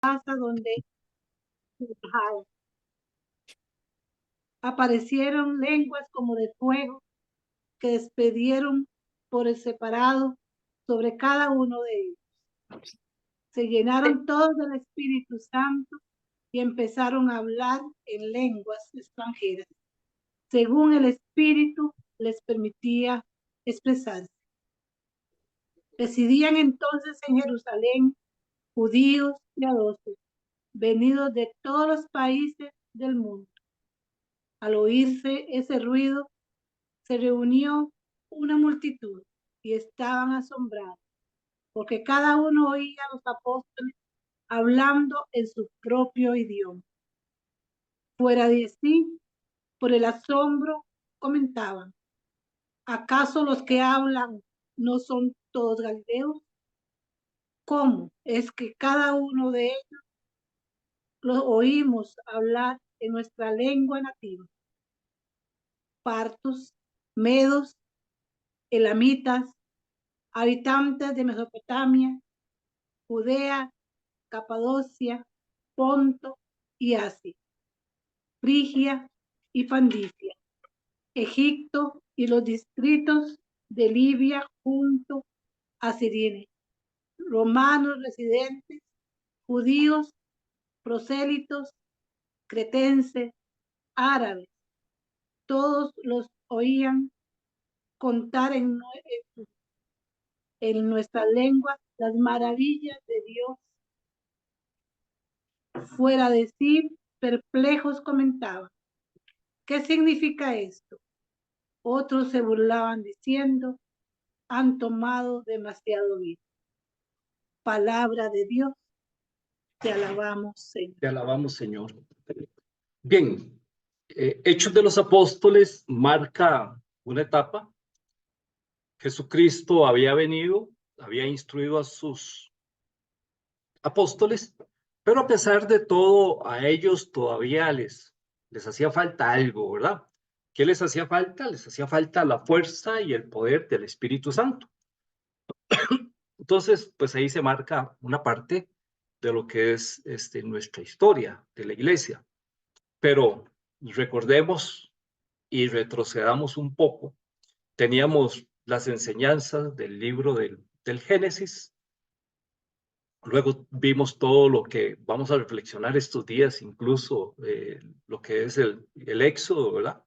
casa donde trabajaban. Aparecieron lenguas como de fuego que despedieron por el separado sobre cada uno de ellos. Se llenaron todos del Espíritu Santo y empezaron a hablar en lenguas extranjeras, según el Espíritu les permitía expresarse. Residían entonces en Jerusalén judíos piadosos, venidos de todos los países del mundo. Al oírse ese ruido, se reunió una multitud y estaban asombrados, porque cada uno oía a los apóstoles hablando en su propio idioma. Fuera de sí, por el asombro, comentaban: ¿acaso los que hablan no son todos galileos? ¿Cómo es que cada uno de ellos los oímos hablar en nuestra lengua nativa? Partos, medos, elamitas, habitantes de Mesopotamia, Judea, Capadocia, Ponto y Asia, Frigia y Pandicia, Egipto y los distritos de Libia junto a Cirene, romanos residentes, judíos, prosélitos, cretenses, árabes, todos los oían contar en nuestra lengua las maravillas de Dios. Fuera de sí, perplejos comentaban: ¿qué significa esto? Otros se burlaban diciendo: han tomado demasiado vino. Palabra de Dios, te alabamos, Señor. Te alabamos, Señor. Bien, Hechos de los Apóstoles marca una etapa. Jesucristo había venido, había instruido a sus apóstoles, pero a pesar de todo, a ellos todavía les hacía falta algo, ¿verdad? ¿Qué les hacía falta? Les hacía falta la fuerza y el poder del Espíritu Santo. Entonces, pues ahí se marca una parte de lo que es nuestra historia de la iglesia. Pero recordemos y retrocedamos un poco. Teníamos las enseñanzas del libro del Génesis. Luego vimos todo lo que vamos a reflexionar estos días, incluso lo que es el Éxodo, ¿verdad?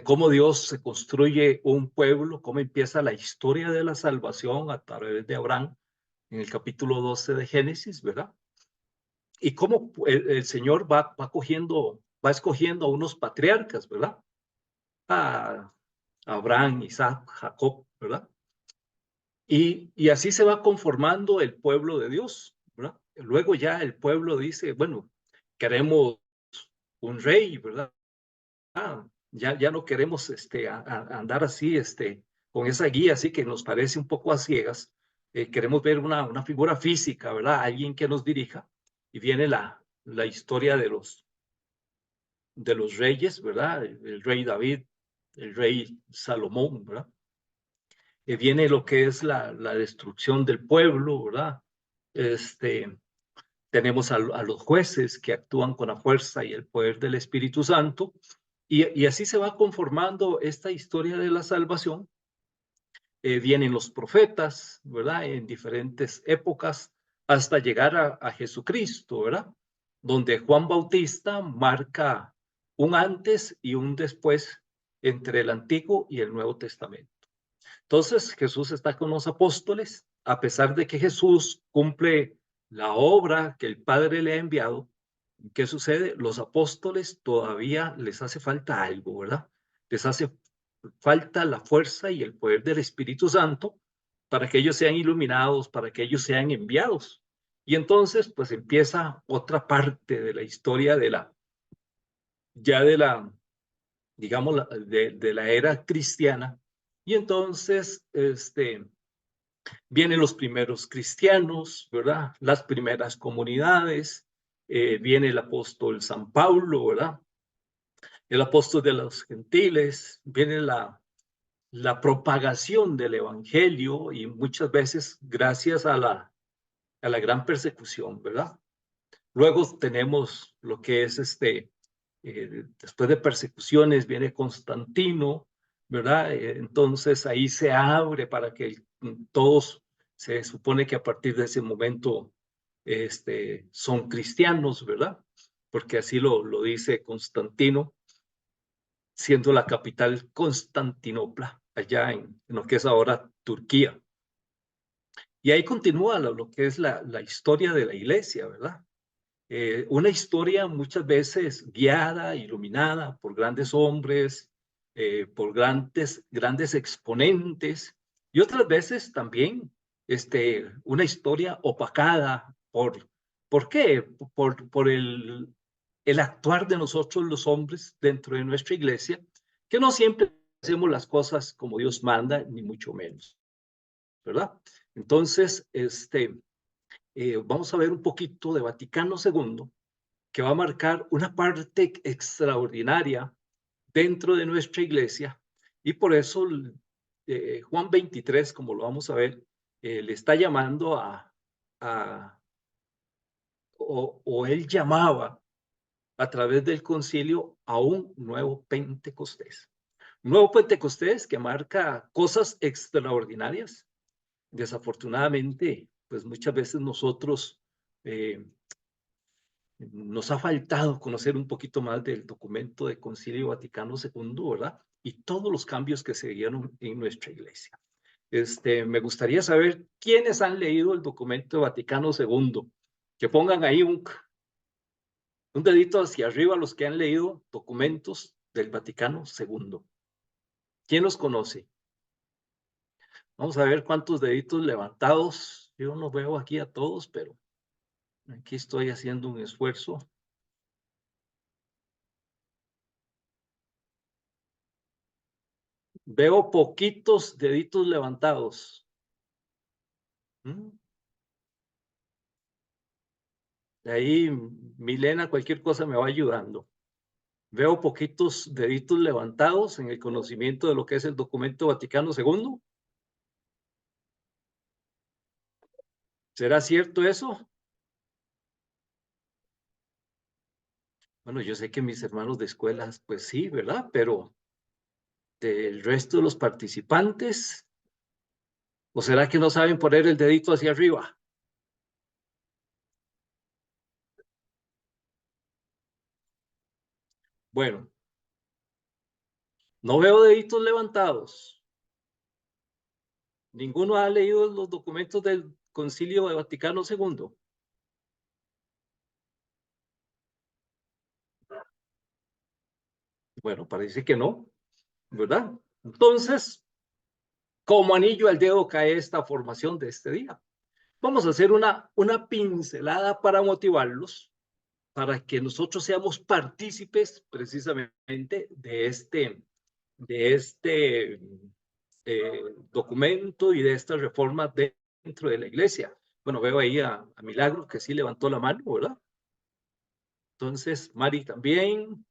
Cómo Dios se construye un pueblo, cómo empieza la historia de la salvación a través de Abraham en el capítulo 12 de Génesis, ¿verdad? Y cómo el Señor va escogiendo a unos patriarcas, ¿verdad? A Abraham, Isaac, Jacob, ¿verdad? Y así se va conformando el pueblo de Dios, ¿verdad? Luego ya el pueblo dice, bueno, queremos un rey, ¿verdad? Ya no queremos andar así, con esa guía así que nos parece un poco a ciegas. Queremos ver una figura física, ¿verdad? Alguien que nos dirija. Y viene la historia de los reyes, ¿verdad? El rey David, el rey Salomón, ¿verdad? Viene lo que es la destrucción del pueblo, ¿verdad? Tenemos a los jueces que actúan con la fuerza y el poder del Espíritu Santo, y así se va conformando esta historia de la salvación. Vienen los profetas, ¿verdad? En diferentes épocas, hasta llegar a Jesucristo, ¿verdad? Donde Juan Bautista marca un antes y un después entre el Antiguo y el Nuevo Testamento. Entonces Jesús está con los apóstoles, a pesar de que Jesús cumple la obra que el Padre le ha enviado. ¿Qué sucede? Los apóstoles todavía les hace falta algo, ¿verdad? Les hace falta la fuerza y el poder del Espíritu Santo para que ellos sean iluminados, para que ellos sean enviados. Y entonces, pues empieza otra parte de la historia digamos, de la era cristiana. Y entonces, vienen los primeros cristianos, ¿verdad? Las primeras comunidades, viene el apóstol San Pablo, ¿verdad? El apóstol de los gentiles, viene la propagación del evangelio, y muchas veces gracias a a la gran persecución, ¿verdad? Luego tenemos lo que es después de persecuciones viene Constantino, ¿verdad? Entonces ahí se abre para que todos, se supone que a partir de ese momento son cristianos, ¿verdad? Porque así lo dice Constantino, siendo la capital Constantinopla, allá en lo que es ahora Turquía. Y ahí continúa lo que es la historia de la iglesia, ¿verdad? Una historia muchas veces guiada, iluminada por grandes hombres, por grandes exponentes, y otras veces también una historia opacada ¿por qué? Por el actuar de nosotros los hombres dentro de nuestra iglesia, que no siempre hacemos las cosas como Dios manda, ni mucho menos, ¿verdad? Entonces, vamos a ver un poquito de Vaticano II, que va a marcar una parte extraordinaria dentro de nuestra iglesia, y por eso Juan 23, como lo vamos a ver, le está llamando o él llamaba a través del concilio a un nuevo Pentecostés. Un nuevo Pentecostés que marca cosas extraordinarias. Desafortunadamente, pues muchas veces nosotros nos ha faltado conocer un poquito más del documento de Concilio Vaticano II, ¿verdad? Y todos los cambios que se dieron en nuestra iglesia. Me gustaría saber quiénes han leído el documento de Vaticano II. Que pongan ahí un dedito hacia arriba los que han leído documentos del Vaticano II. ¿Quién los conoce? Vamos a ver cuántos deditos levantados. Yo no veo aquí a todos, pero aquí estoy haciendo un esfuerzo. Veo poquitos deditos levantados. De ahí, Milena, cualquier cosa me va ayudando. Veo poquitos deditos levantados en el conocimiento de lo que es el documento Vaticano II. ¿Será cierto eso? Bueno, yo sé que mis hermanos de escuelas, pues sí, ¿verdad? Pero del resto de los participantes, ¿o será que no saben poner el dedito hacia arriba? Bueno, no veo deditos levantados. ¿Ninguno ha leído los documentos del Concilio de Vaticano II? Bueno, parece que no, ¿verdad? Entonces, como anillo al dedo cae esta formación de este día. Vamos a hacer una pincelada para motivarlos, para que nosotros seamos partícipes precisamente de este documento y de esta reforma dentro de la iglesia. Bueno, veo ahí a Milagro que sí levantó la mano, ¿verdad? Entonces, Mari también.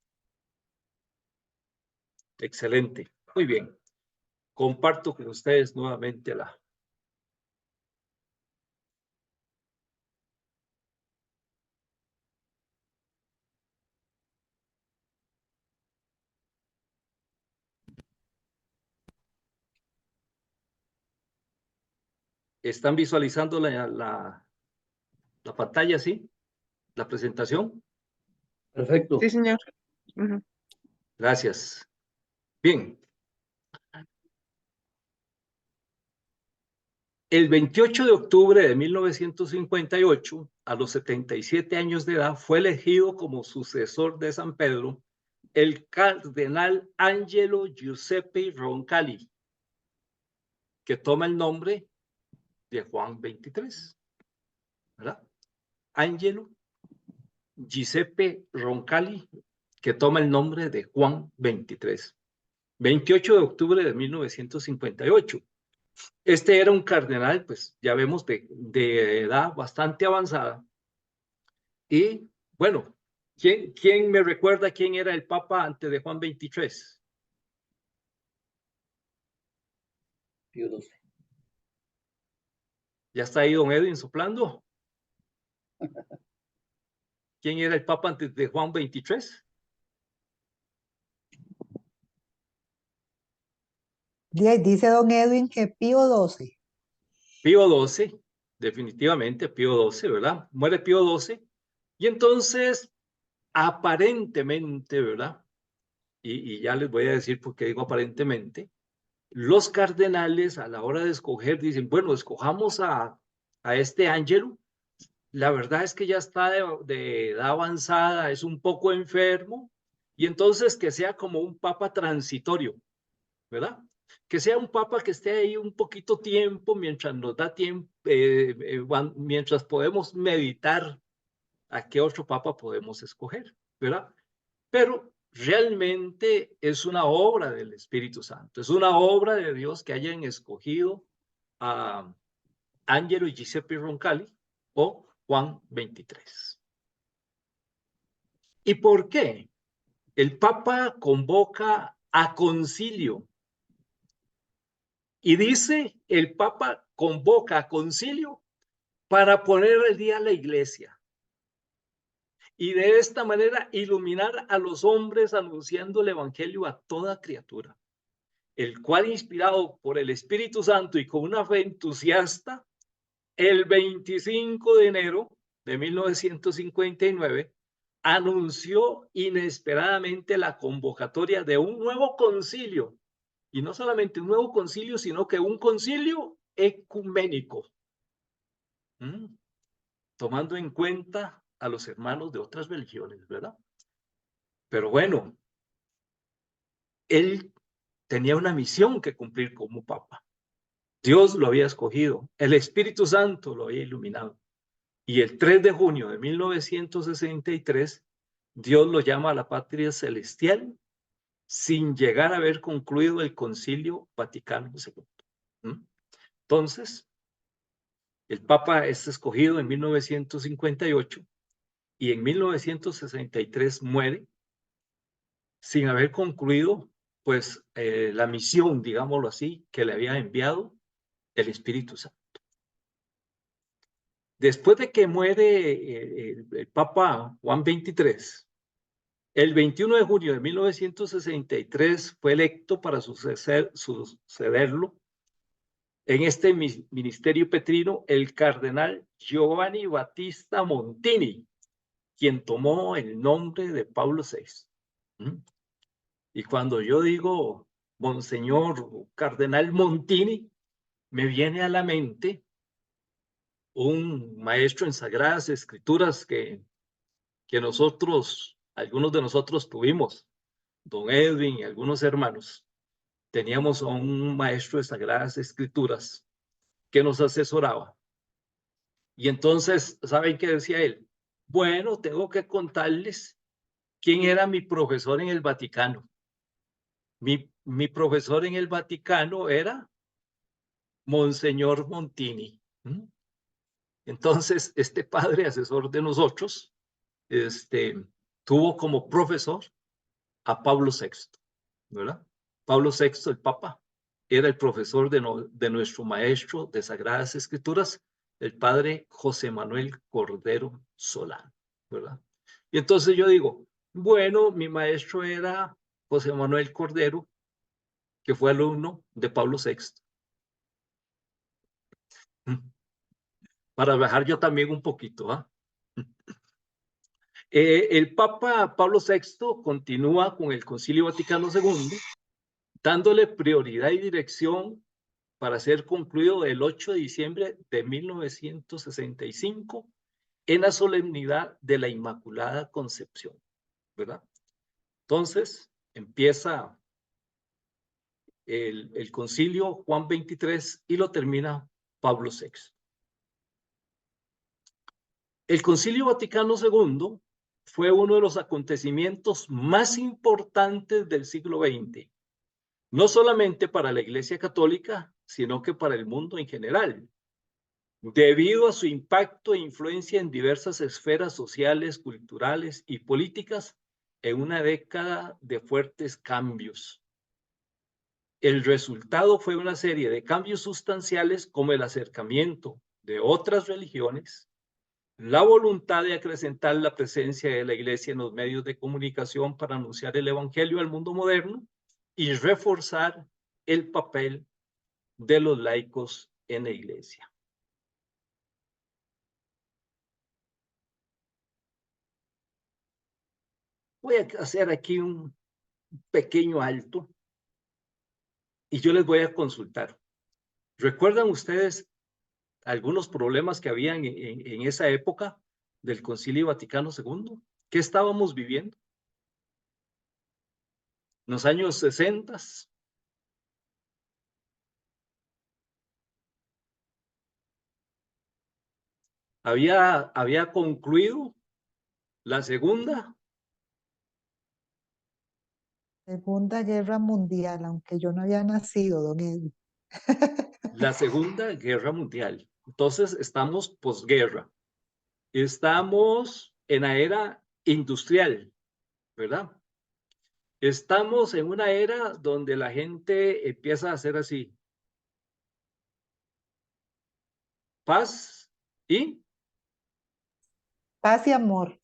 Excelente. Muy bien. Comparto con ustedes nuevamente la... ¿Están visualizando la pantalla, sí? La presentación. Perfecto. Sí, señor. Ujú. Gracias. Bien. El 28 de octubre de 1958, a los 77 años de edad, fue elegido como sucesor de San Pedro el cardenal Angelo Giuseppe Roncalli, que toma el nombre de Juan 23, ¿verdad? Angelo Giuseppe Roncalli, que toma el nombre de Juan 23. 28 de octubre de 1958. Este era un cardenal, pues ya vemos, de edad bastante avanzada. Y bueno, ¿quién me recuerda quién era el Papa antes de Juan 23? Pío XII. ¿Ya está ahí don Edwin soplando? ¿Quién era el Papa antes de Juan 23? Dice don Edwin que Pío XII. Pío XII, definitivamente Pío XII, ¿verdad? Muere Pío XII y entonces aparentemente, ¿verdad? Y ya les voy a decir por qué digo aparentemente, los cardenales a la hora de escoger dicen, bueno, escojamos a este Ángelo. La verdad es que ya está de edad avanzada, es un poco enfermo, y entonces que sea como un papa transitorio, ¿verdad? Que sea un papa que esté ahí un poquito tiempo, mientras nos da tiempo, mientras podemos meditar a qué otro papa podemos escoger, ¿verdad? Pero realmente es una obra del Espíritu Santo, es una obra de Dios que hayan escogido a Angelo y Giuseppe Roncalli o Juan 23. ¿Y por qué? El Papa convoca a concilio y dice, el Papa convoca a concilio para poner al día a la iglesia y de esta manera iluminar a los hombres anunciando el evangelio a toda criatura, el cual, inspirado por el Espíritu Santo y con una fe entusiasta, el 25 de enero de 1959 anunció inesperadamente la convocatoria de un nuevo concilio, y no solamente un nuevo concilio, sino que un concilio ecuménico, tomando en cuenta a los hermanos de otras religiones, ¿verdad? Pero bueno, él tenía una misión que cumplir como papa. Dios lo había escogido, el Espíritu Santo lo había iluminado. Y el 3 de junio de 1963, Dios lo llama a la patria celestial sin llegar a haber concluido el Concilio Vaticano II. Entonces, el Papa es escogido en 1958 y en 1963 muere sin haber concluido pues la misión, digámoslo así, que le había enviado el Espíritu Santo. Después de que muere el Papa Juan XXIII, el 21 de junio de 1963 fue electo para sucederlo en este ministerio petrino el cardenal Giovanni Battista Montini, quien tomó el nombre de Pablo VI. Y cuando yo digo Monseñor Cardenal Montini, me viene a la mente un maestro en Sagradas Escrituras que nosotros, algunos de nosotros tuvimos, don Edwin y algunos hermanos. Teníamos a un maestro de Sagradas Escrituras que nos asesoraba. Y entonces, ¿saben qué decía él? Bueno, tengo que contarles quién era mi profesor en el Vaticano. Mi profesor en el Vaticano era Monseñor Montini. Entonces, este padre asesor de nosotros, tuvo como profesor a Pablo VI, ¿verdad? Pablo VI, el Papa, era el profesor de nuestro maestro de Sagradas Escrituras, el padre José Manuel Cordero Solano, ¿verdad? Y entonces yo digo, bueno, mi maestro era José Manuel Cordero, que fue alumno de Pablo VI. Para bajar yo también un poquito, ¿ah? El Papa Pablo VI continúa con el Concilio Vaticano II, dándole prioridad y dirección para ser concluido el 8 de diciembre de 1965 en la solemnidad de la Inmaculada Concepción, ¿verdad? Entonces, empieza el concilio Juan 23 y lo termina Pablo VI. El Concilio Vaticano II fue uno de los acontecimientos más importantes del siglo XX, no solamente para la Iglesia Católica, sino que para el mundo en general, debido a su impacto e influencia en diversas esferas sociales, culturales y políticas en una década de fuertes cambios. El resultado fue una serie de cambios sustanciales como el acercamiento de otras religiones, la voluntad de acrecentar la presencia de la iglesia en los medios de comunicación para anunciar el evangelio al mundo moderno y reforzar el papel de los laicos en la iglesia. Voy a hacer aquí un pequeño alto y yo les voy a consultar. ¿Recuerdan ustedes algunos problemas que habían en esa época del Concilio Vaticano II? ¿Qué estábamos viviendo? En los años 60. Había concluido la Segunda Segunda Guerra Mundial, aunque yo no había nacido, don Edwin. la Segunda Guerra Mundial. Entonces estamos posguerra. Estamos en la era industrial, ¿verdad? Estamos en una era donde la gente empieza a hacer así. Paz y Paz y amor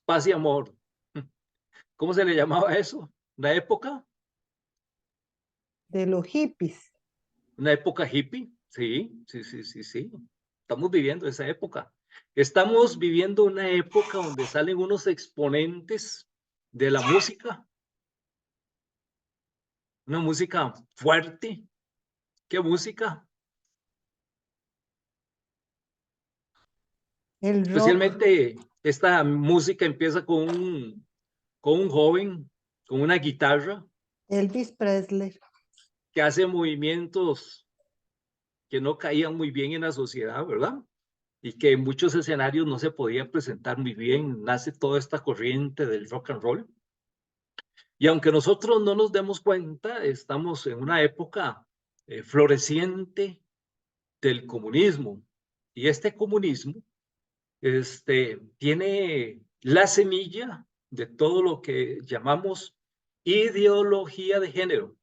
paz y amor. ¿Cómo se le llamaba eso? ¿Una época? de los hippies. ¿Una época hippie? Sí, sí, sí, sí, sí. Estamos viviendo esa época. Estamos viviendo una época donde salen unos exponentes de la música, una música fuerte. ¿Qué música? El rock, Especialmente esta música empieza con un joven, con una guitarra, Elvis Presley. que hace movimientos que no caían muy bien en la sociedad, ¿verdad? Y que en muchos escenarios no se podía presentar muy bien. Nace toda esta corriente del rock and roll. Y aunque nosotros no nos demos cuenta, estamos en una época floreciente del comunismo. Y este comunismo tiene la semilla de todo lo que llamamos ideología de género.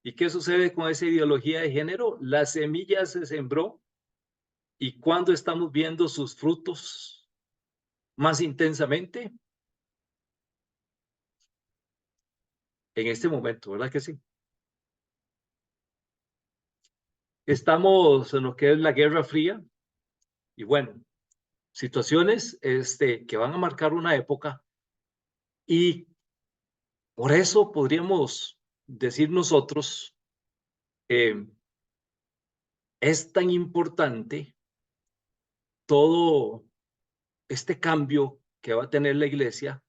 ¿Y qué sucede con esa ideología de género? La semilla se sembró y cuando estamos viendo sus frutos más intensamente, en este momento, ¿verdad que sí? Estamos en lo que es la Guerra Fría y bueno, situaciones que van a marcar una época y por eso podríamos decir nosotros, es tan importante todo este cambio que va a tener la iglesia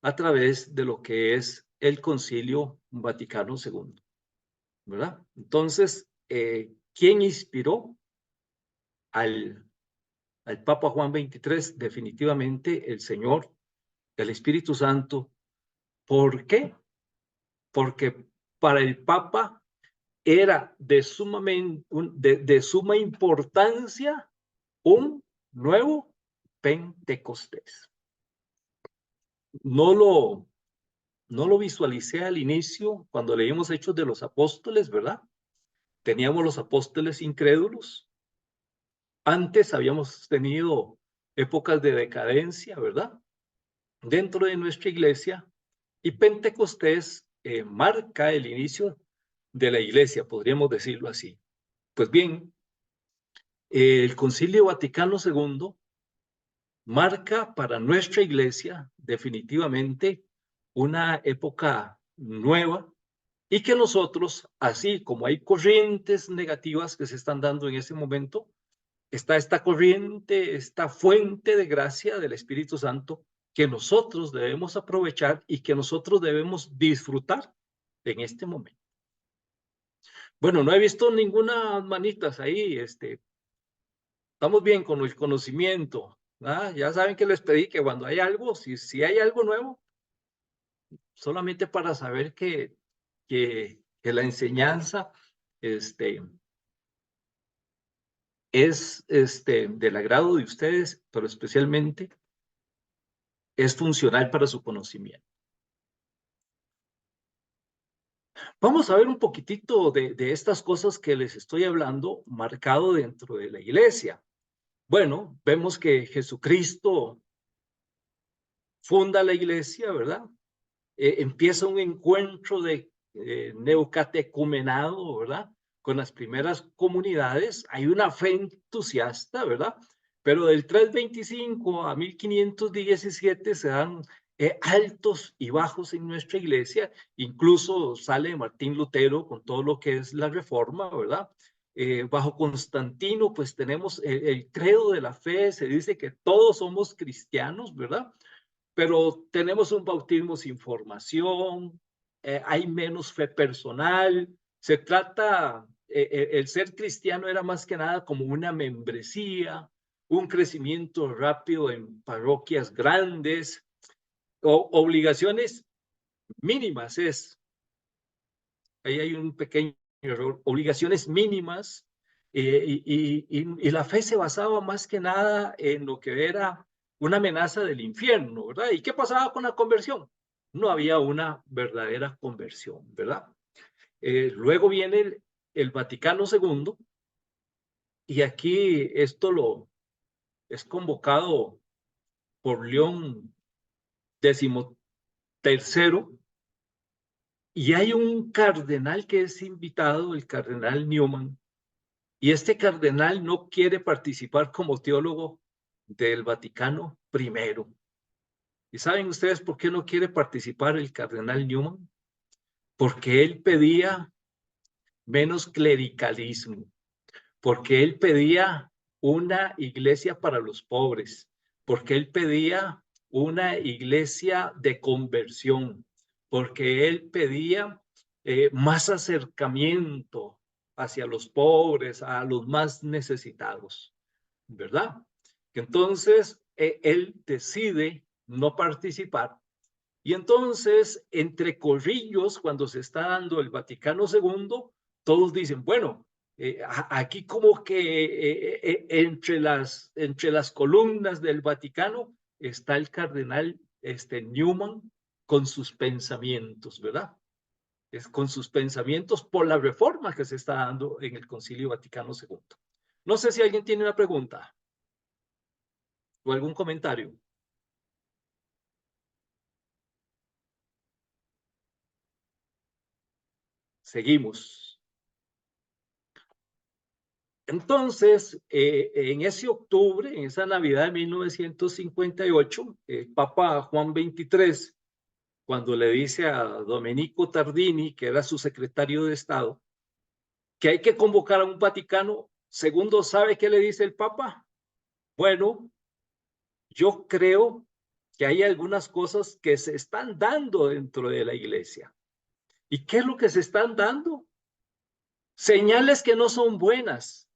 a través de lo que es el Concilio Vaticano II, ¿verdad? Entonces, ¿quién inspiró al Papa Juan XXIII? Definitivamente el Señor, el Espíritu Santo. ¿Por qué? Porque para el Papa era de suma importancia un nuevo Pentecostés. No lo visualicé al inicio cuando leímos Hechos de los Apóstoles, ¿verdad? Teníamos los apóstoles incrédulos. Antes habíamos tenido épocas de decadencia, ¿verdad? Dentro de nuestra iglesia. Y Pentecostés marca el inicio de la iglesia, podríamos decirlo así. Pues bien, el Concilio Vaticano II marca para nuestra iglesia definitivamente una época nueva y que nosotros, así como hay corrientes negativas que se están dando en ese momento, está esta corriente, esta fuente de gracia del Espíritu Santo que nosotros debemos aprovechar y que nosotros debemos disfrutar en este momento. Bueno, no he visto ninguna manitas ahí, estamos bien con el conocimiento. Ya saben que les pedí que cuando hay algo, si hay algo nuevo, solamente para saber que la enseñanza es del agrado de ustedes, pero especialmente es funcional para su conocimiento. Vamos a ver un poquitito de estas cosas que les estoy hablando marcado dentro de la iglesia. Bueno, vemos que Jesucristo funda la iglesia, ¿verdad? Empieza un encuentro de neocatecumenado, ¿verdad? Con las primeras comunidades. Hay una fe entusiasta, ¿verdad? Pero del 325 a 1517 se dan altos y bajos en nuestra iglesia. Incluso sale Martín Lutero con todo lo que es la reforma, ¿verdad? Bajo Constantino, pues tenemos el credo de la fe, se dice que todos somos cristianos, ¿verdad? Pero tenemos un bautismo sin formación, hay menos fe personal, se trata, el ser cristiano era más que nada como una membresía, un crecimiento rápido en parroquias grandes, obligaciones mínimas ahí hay un pequeño error, obligaciones mínimas, y la fe se basaba más que nada en lo que era una amenaza del infierno, ¿verdad? ¿Y qué pasaba con la conversión? No había una verdadera conversión, ¿verdad? Luego viene el Vaticano II, y aquí esto es convocado por León XIII, y hay un cardenal que es invitado, el cardenal Newman. Y este cardenal no quiere participar como teólogo del Vaticano I. ¿Y saben ustedes por qué no quiere participar el cardenal Newman? Porque él pedía menos clericalismo, porque él pedía una iglesia para los pobres, porque él pedía una iglesia de conversión, porque él pedía más acercamiento hacia los pobres, a los más necesitados, ¿verdad? Entonces, él decide no participar. Y entonces, entre corrillos, cuando se está dando el Vaticano II, todos dicen, bueno, aquí como que entre las columnas del Vaticano está el cardenal Newman con sus pensamientos, ¿verdad? Es con sus pensamientos por la reforma que se está dando en el Concilio Vaticano II. No sé si alguien tiene una pregunta o algún comentario. Seguimos. Entonces, en ese octubre, en esa Navidad de 1958, el Papa Juan XXIII, cuando le dice a Domenico Tardini, que era su secretario de Estado, que hay que convocar a un Vaticano II, ¿sabe qué le dice el Papa? Bueno, yo creo que hay algunas cosas que se están dando dentro de la iglesia. ¿Y qué es lo que se están dando? Señales que no son buenas.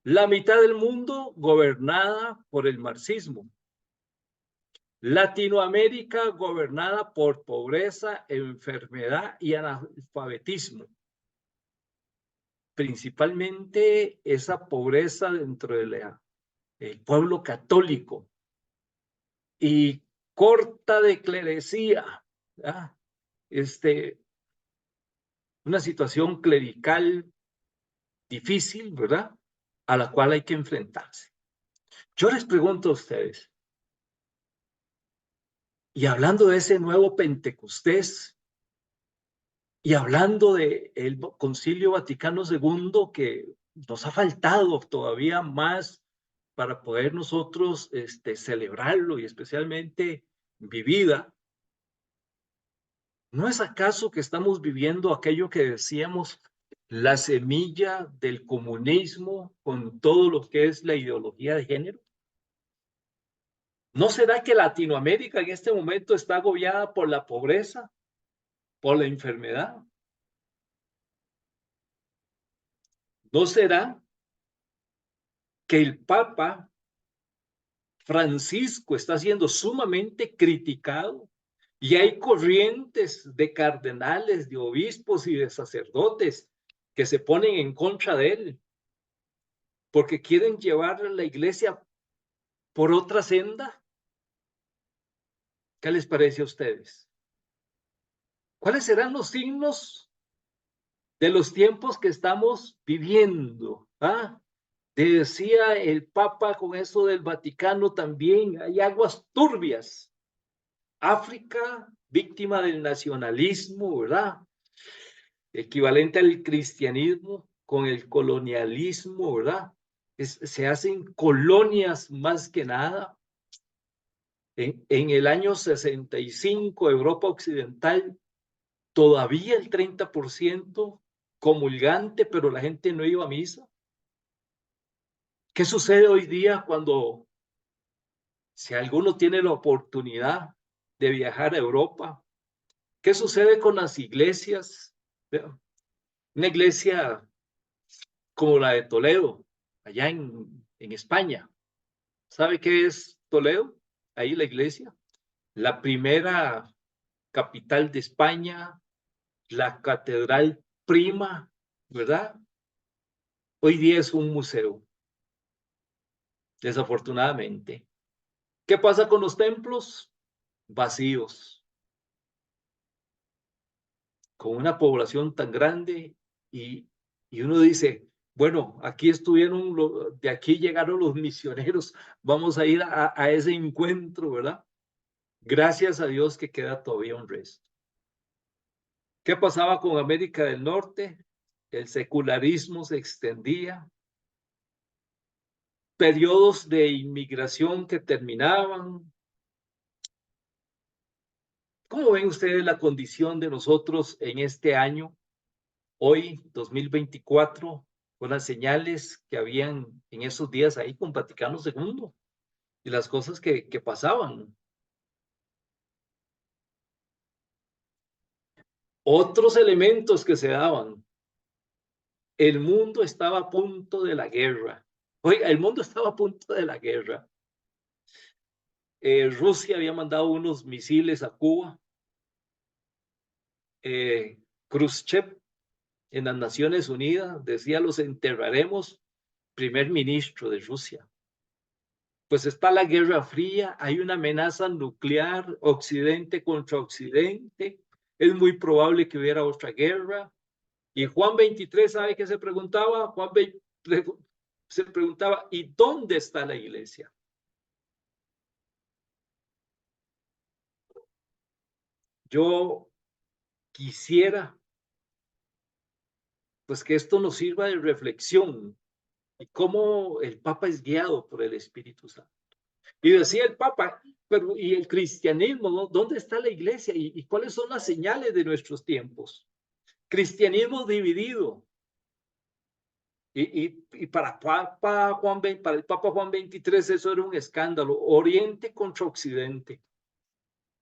La mitad del mundo gobernada por el marxismo. Latinoamérica gobernada por pobreza, enfermedad y analfabetismo. Principalmente esa pobreza dentro del pueblo católico. Y corta de clerecía. ¿Ah? Una situación clerical difícil, ¿verdad? A la cual hay que enfrentarse. Yo les pregunto a ustedes, y hablando de ese nuevo Pentecostés, y hablando del Concilio Vaticano II, que nos ha faltado todavía más para poder nosotros celebrarlo, y especialmente mi vida, ¿no es acaso que estamos viviendo aquello que decíamos, la semilla del comunismo con todo lo que es la ideología de género? ¿No será que Latinoamérica en este momento está agobiada por la pobreza, por la enfermedad? ¿No será que el Papa Francisco está siendo sumamente criticado y hay corrientes de cardenales, de obispos y de sacerdotes que se ponen en contra de él porque quieren llevar a la iglesia por otra senda? ¿Qué les parece a ustedes? ¿Cuáles serán los signos de los tiempos que estamos viviendo? ¿Ah? Decía el Papa con eso del Vaticano también, hay aguas turbias. África, víctima del nacionalismo, ¿verdad? Equivalente al cristianismo con el colonialismo, ¿verdad? Se hacen colonias más que nada. En el año 65, Europa Occidental, todavía el 30% comulgante, pero la gente no iba a misa. ¿Qué sucede hoy día cuando, si alguno tiene la oportunidad de viajar a Europa, qué sucede con las iglesias? Una iglesia como la de Toledo, allá en España. ¿Sabe qué es Toledo? Ahí la iglesia. La primera capital de España, la catedral prima, ¿verdad? Hoy día es un museo, desafortunadamente. ¿Qué pasa con los templos? Vacíos, con una población tan grande y uno dice, bueno, aquí estuvieron, de aquí llegaron los misioneros, vamos a ir a ese encuentro, ¿verdad? Gracias a Dios que queda todavía un resto. ¿Qué pasaba con América del Norte? El secularismo se extendía, periodos de inmigración que terminaban. ¿Cómo ven ustedes la condición de nosotros en este año, hoy, 2024, con las señales que habían en esos días ahí con Vaticano II y las cosas que pasaban? Otros elementos que se daban. El mundo estaba a punto de la guerra. Oiga, el mundo estaba a punto de la guerra. Rusia había mandado unos misiles a Cuba. Khrushchev en las Naciones Unidas decía, los enterraremos, primer ministro de Rusia. Pues está la Guerra Fría, hay una amenaza nuclear, Occidente contra Occidente, es muy probable que hubiera otra guerra. Y Juan 23, ¿sabe qué se preguntaba? Juan 23 se preguntaba, ¿y dónde está la iglesia? Yo quisiera pues que esto nos sirva de reflexión y cómo el Papa es guiado por el Espíritu Santo. Y decía el Papa, pero ¿y el cristianismo? ¿No? ¿Dónde está la iglesia? ¿Y cuáles son las señales de nuestros tiempos? Cristianismo dividido. Y para el Papa Juan 23 eso era un escándalo. Oriente contra Occidente.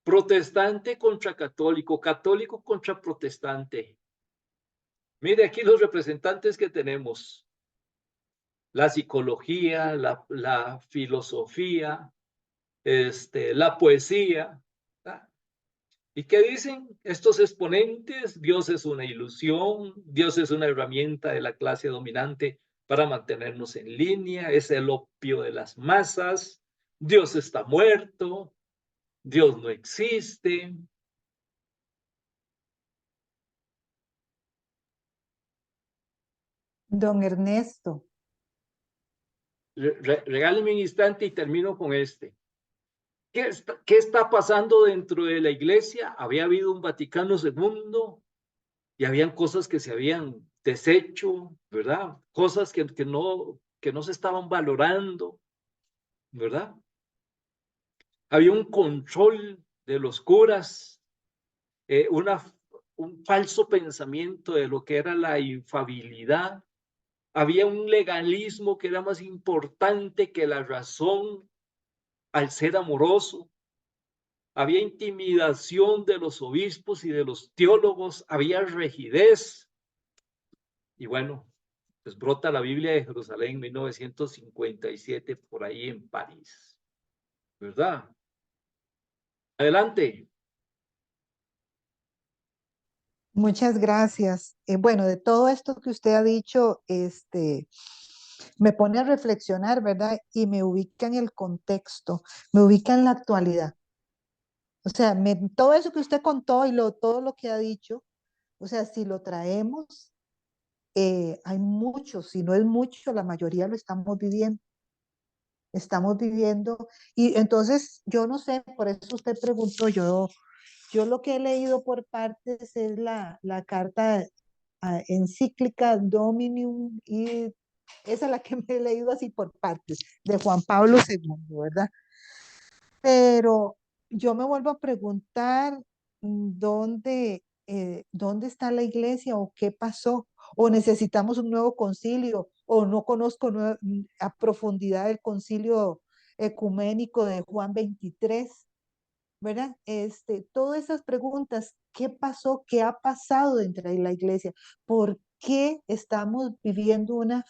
Protestante contra católico. Católico contra protestante. Mire aquí los representantes que tenemos. La psicología, la filosofía, la poesía. ¿Ah? ¿Y qué dicen estos exponentes? Dios es una ilusión, Dios es una herramienta de la clase dominante para mantenernos en línea, es el opio de las masas, Dios está muerto, Dios no existe. Don Ernesto, Regáleme un instante y termino con este. ¿Qué está pasando dentro de la iglesia? Había habido un Vaticano II y habían cosas que se habían deshecho, ¿verdad? Cosas que no se estaban valorando, ¿verdad? Había un control de los curas, eh, una, un falso pensamiento de lo que era la infabilidad. Había un legalismo que era más importante que la razón al ser amoroso. Había intimidación de los obispos y de los teólogos, había rigidez. Y bueno, pues brota la Biblia de Jerusalén en 1957 por ahí en París, ¿verdad? Adelante. muchas gracias. Bueno, de todo esto que usted ha dicho, me pone a reflexionar, ¿verdad? Y me ubica en el contexto, me ubica en la actualidad. O sea, todo eso que usted contó y todo lo que ha dicho, o sea, si lo traemos hay muchos, si no es mucho, la mayoría lo estamos viviendo. Estamos viviendo, y entonces yo no sé, por eso usted preguntó, yo lo que he leído por partes es la carta encíclica Dominium, y esa es la que me he leído así por partes, de Juan Pablo II, ¿verdad? Pero yo me vuelvo a preguntar dónde está la iglesia o qué pasó, o necesitamos un nuevo concilio, o no conozco a profundidad el concilio ecuménico de Juan 23, ¿verdad? Todas esas preguntas, ¿qué pasó? ¿Qué ha pasado dentro de la iglesia? ¿Por qué estamos viviendo una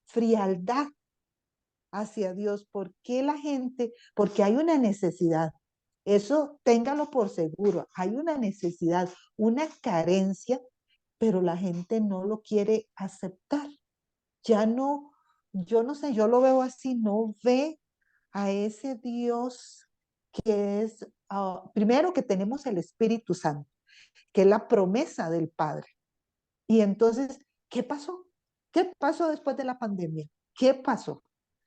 frialdad hacia Dios? ¿Por qué la gente? Porque hay una necesidad. Eso téngalo por seguro. Hay una necesidad, una carencia, pero la gente no lo quiere aceptar. Ya no, yo no sé, yo lo veo así, no ve a ese Dios que es, primero que tenemos el Espíritu Santo, que es la promesa del Padre. Y entonces, ¿qué pasó? ¿Qué pasó después de la pandemia? ¿Qué pasó?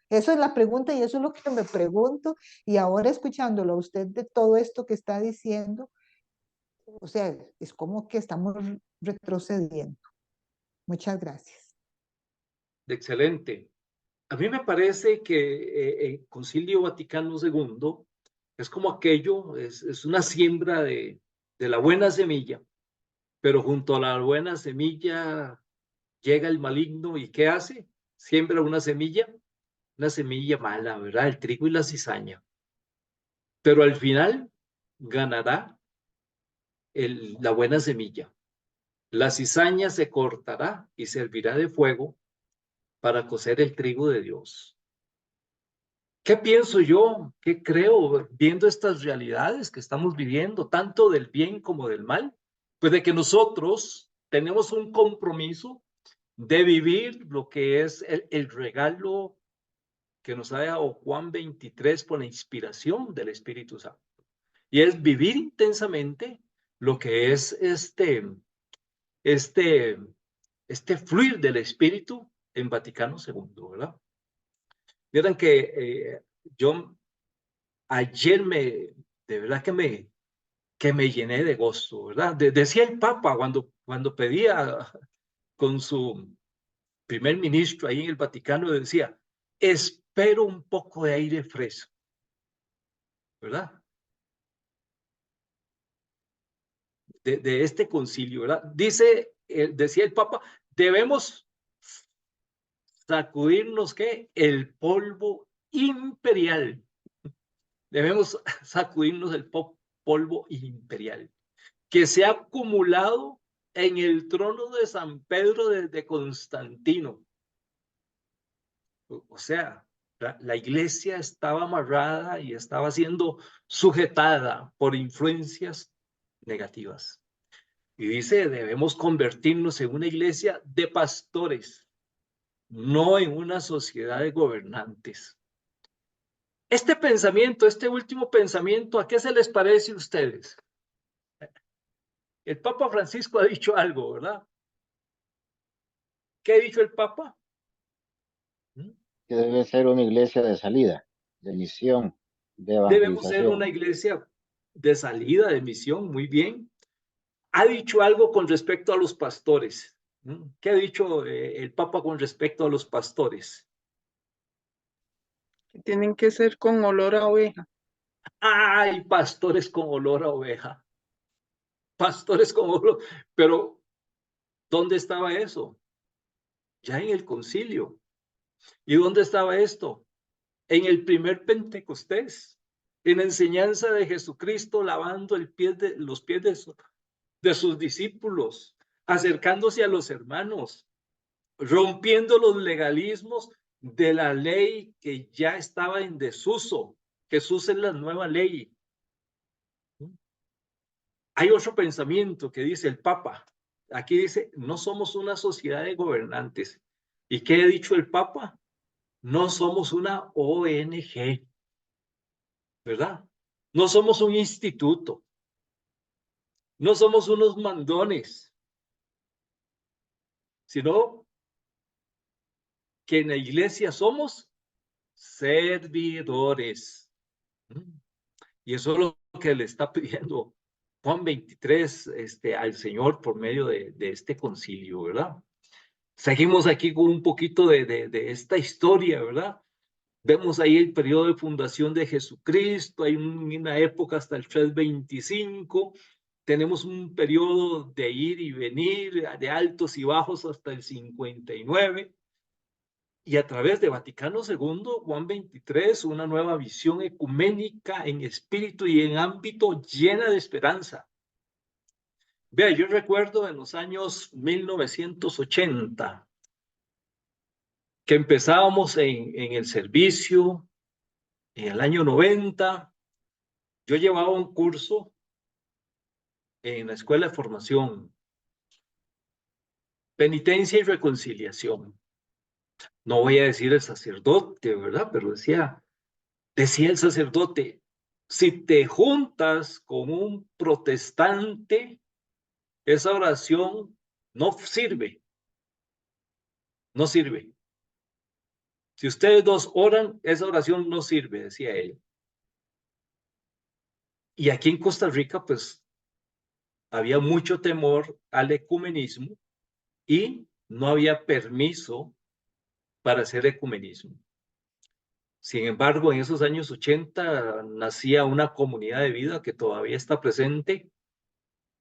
Eso es la pregunta y eso es lo que me pregunto. Y ahora escuchándolo a usted de todo esto que está diciendo, o sea, es como que estamos retrocediendo. Muchas gracias. Excelente. A mí me parece que el Concilio Vaticano II es como aquello, es una siembra de la buena semilla, pero junto a la buena semilla llega el maligno y ¿qué hace? Siembra una semilla mala, ¿verdad? El trigo y la cizaña. Pero al final ganará la buena semilla. La cizaña se cortará y servirá de fuego para cocer el trigo de Dios. ¿Qué pienso yo? ¿Qué creo viendo estas realidades que estamos viviendo, tanto del bien como del mal? Pues de que nosotros tenemos un compromiso de vivir lo que es el regalo que nos ha dado Juan 23 por la inspiración del Espíritu Santo. Y es vivir intensamente lo que es este, este fluir del Espíritu en Vaticano II, ¿verdad? Vieran que yo ayer de verdad que me llené de gozo, ¿verdad? Decía el Papa cuando pedía con su primer ministro ahí en el Vaticano, decía, espero un poco de aire fresco, ¿verdad? De este concilio, ¿verdad? Decía el Papa, debemos sacudirnos ¿qué? El polvo imperial. Debemos sacudirnos el polvo imperial que se ha acumulado en el trono de San Pedro desde Constantino. O sea, la iglesia estaba amarrada y estaba siendo sujetada por influencias negativas. Y dice, debemos convertirnos en una iglesia de pastores, no en una sociedad de gobernantes. Este pensamiento, este último pensamiento, ¿a qué se les parece a ustedes? El Papa Francisco ha dicho algo, ¿verdad? ¿Qué ha dicho el Papa? Que debe ser una iglesia de salida, de misión, de Debemos ser una evangelización. iglesia de salida, de misión, muy bien. Ha dicho algo con respecto a los pastores. ¿Qué ha dicho el Papa con respecto a los pastores? Tienen que ser con olor a oveja. ¡Ay, pastores con olor a oveja! Pastores con olor. Pero, ¿dónde estaba eso? Ya en el concilio. ¿Y dónde estaba esto? En el primer Pentecostés, en la enseñanza de Jesucristo lavando los pies de sus discípulos, acercándose a los hermanos, rompiendo los legalismos de la ley que ya estaba en desuso. Jesús es la nueva ley. Hay otro pensamiento que dice el Papa. Aquí dice, no somos una sociedad de gobernantes. ¿Y qué ha dicho el Papa? No somos una ONG, ¿verdad? No somos un instituto. No somos unos mandones, sino que en la iglesia somos servidores. Y eso es lo que le está pidiendo Juan 23 al Señor por medio de este concilio, ¿verdad? Seguimos aquí con un poquito de esta historia, ¿verdad? Vemos ahí el periodo de fundación de Jesucristo, hay una época hasta el 325, tenemos un periodo de ir y venir, de altos y bajos hasta el 59, y a través de Vaticano II, Juan 23, una nueva visión ecuménica en espíritu y en ámbito llena de esperanza. Vea, yo recuerdo en los años 1980, que empezábamos en el servicio, en el año 90, yo llevaba un curso en la escuela de formación, penitencia y reconciliación. No voy a decir el sacerdote, ¿verdad? Pero decía el sacerdote, si te juntas con un protestante, esa oración no sirve, no sirve. Si ustedes dos oran, esa oración no sirve, decía él. Y aquí en Costa Rica, pues, había mucho temor al ecumenismo y no había permiso para hacer ecumenismo. Sin embargo, en esos años 80 nacía una comunidad de vida que todavía está presente,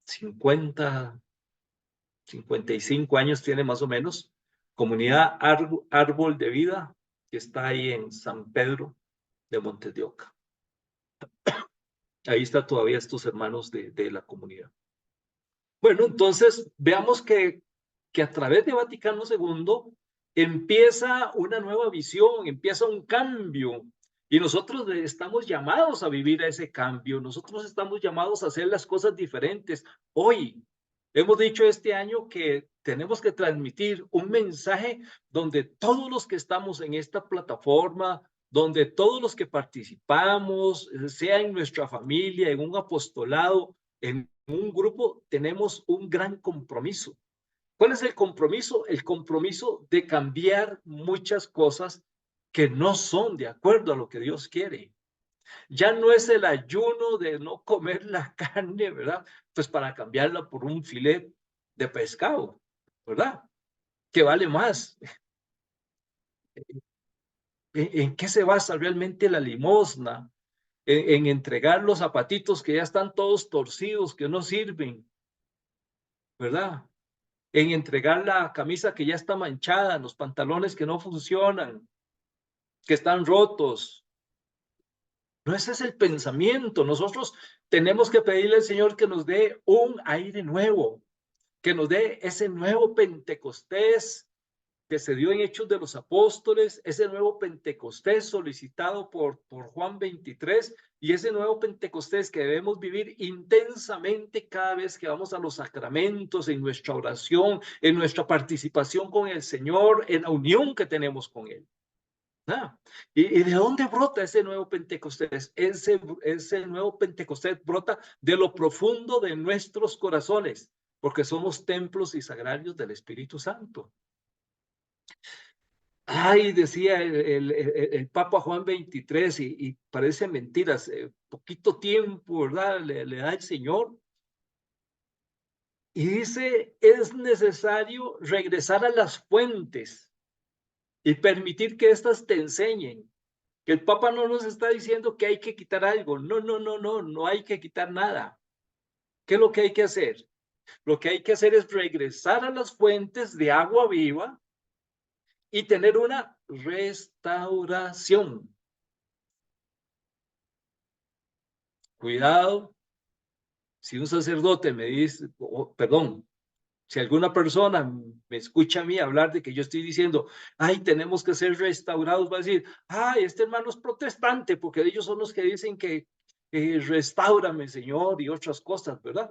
55 años tiene más o menos, comunidad Árbol de Vida, que está ahí en San Pedro de Montes de Oca. Ahí está todavía estos hermanos de la comunidad. Bueno, entonces veamos que a través de Vaticano II empieza una nueva visión, empieza un cambio. Y nosotros estamos llamados a vivir ese cambio, nosotros estamos llamados a hacer las cosas diferentes. Hoy hemos dicho este año que tenemos que transmitir un mensaje donde todos los que estamos en esta plataforma, donde todos los que participamos, sea en nuestra familia, en un apostolado, en un grupo, tenemos un gran compromiso. ¿Cuál es el compromiso? El compromiso de cambiar muchas cosas que no son de acuerdo a lo que Dios quiere. Ya no es el ayuno de no comer la carne, ¿verdad? Pues para cambiarla por un filet de pescado, ¿verdad? Que vale más. ¿En qué se basa realmente la limosna? En entregar los zapatitos que ya están todos torcidos, que no sirven, ¿verdad? En entregar la camisa que ya está manchada, los pantalones que no funcionan, que están rotos. No, ese es el pensamiento. Nosotros tenemos que pedirle al Señor que nos dé un aire nuevo, que nos dé ese nuevo Pentecostés que se dio en Hechos de los Apóstoles, ese nuevo Pentecostés solicitado por Juan 23, y ese nuevo Pentecostés que debemos vivir intensamente cada vez que vamos a los sacramentos, en nuestra oración, en nuestra participación con el Señor, en la unión que tenemos con Él. ¿Y de dónde brota ese nuevo Pentecostés? Ese nuevo Pentecostés brota de lo profundo de nuestros corazones, porque somos templos y sagrarios del Espíritu Santo. Ay, decía el Papa Juan 23, y parece mentiras, poquito tiempo, ¿verdad? Le da el Señor. Y dice, es necesario regresar a las fuentes y permitir que éstas te enseñen. Que el Papa no nos está diciendo que hay que quitar algo. No, no, no, no, no hay que quitar nada. ¿Qué es lo que hay que hacer? Lo que hay que hacer es regresar a las fuentes de agua viva y tener una restauración. Cuidado, si un sacerdote me dice, perdón, si alguna persona me escucha a mí hablar de que yo estoy diciendo, ay, tenemos que ser restaurados, va a decir, ay, este hermano es protestante, porque ellos son los que dicen que restáurame, Señor, y otras cosas, ¿verdad?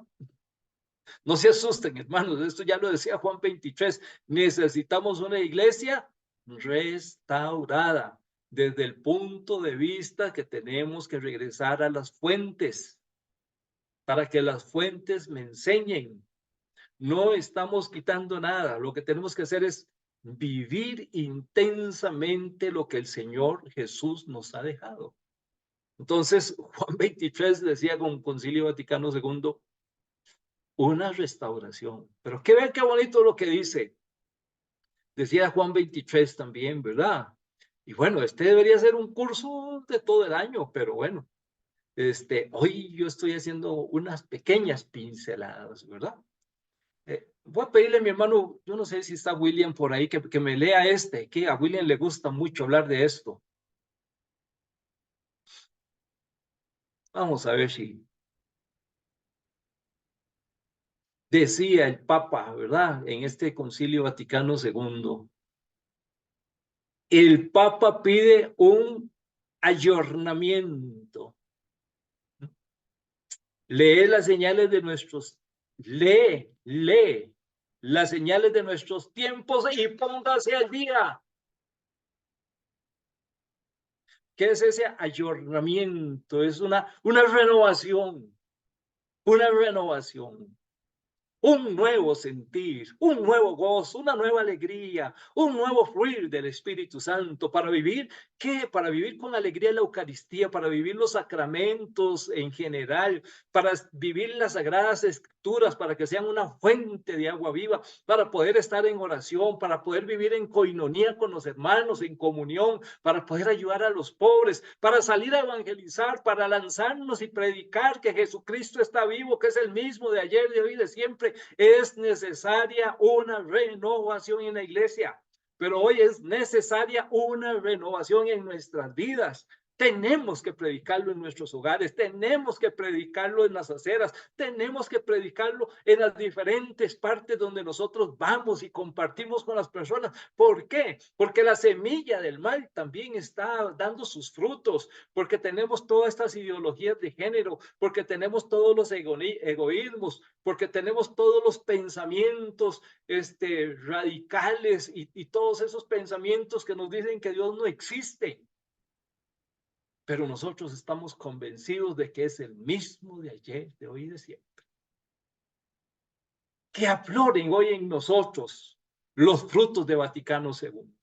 No se asusten, hermanos, esto ya lo decía Juan 23, necesitamos una iglesia restaurada, desde el punto de vista que tenemos que regresar a las fuentes, para que las fuentes me enseñen. No estamos quitando nada, lo que tenemos que hacer es vivir intensamente lo que el Señor Jesús nos ha dejado. Entonces, Juan 23 decía con Concilio Vaticano II, una restauración. Pero que vean qué bonito lo que dice. Decía Juan 23 también, ¿verdad? Y bueno, este debería ser un curso de todo el año, pero bueno, hoy yo estoy haciendo unas pequeñas pinceladas, ¿verdad? Voy a pedirle a mi hermano, yo no sé si está William por ahí, que me lea que a William le gusta mucho hablar de esto. Vamos a ver si decía el Papa, ¿verdad? En este Concilio Vaticano II. El Papa pide un ayornamiento. Lee las señales de nuestros, lee las señales de nuestros tiempos y póngase al día. ¿Qué es ese ayornamiento? Es una renovación, una renovación. Un nuevo sentir, un nuevo gozo, una nueva alegría, un nuevo fluir del Espíritu Santo para vivir, ¿qué? Para vivir con alegría la Eucaristía, para vivir los sacramentos en general, para vivir las Sagradas Escrituras, para que sean una fuente de agua viva, para poder estar en oración, para poder vivir en coinonía con los hermanos, en comunión, para poder ayudar a los pobres, para salir a evangelizar, para lanzarnos y predicar que Jesucristo está vivo, que es el mismo de ayer, de hoy, de siempre. Es necesaria una renovación en la iglesia, pero hoy es necesaria una renovación en nuestras vidas. Tenemos que predicarlo en nuestros hogares, tenemos que predicarlo en las aceras, tenemos que predicarlo en las diferentes partes donde nosotros vamos y compartimos con las personas. ¿Por qué? Porque la semilla del mal también está dando sus frutos, porque tenemos todas estas ideologías de género, porque tenemos todos los egoísmos, porque tenemos todos los pensamientos radicales y todos esos pensamientos que nos dicen que Dios no existe. Pero nosotros estamos convencidos de que es el mismo de ayer, de hoy y de siempre. Que afloren hoy en nosotros los frutos de Vaticano II.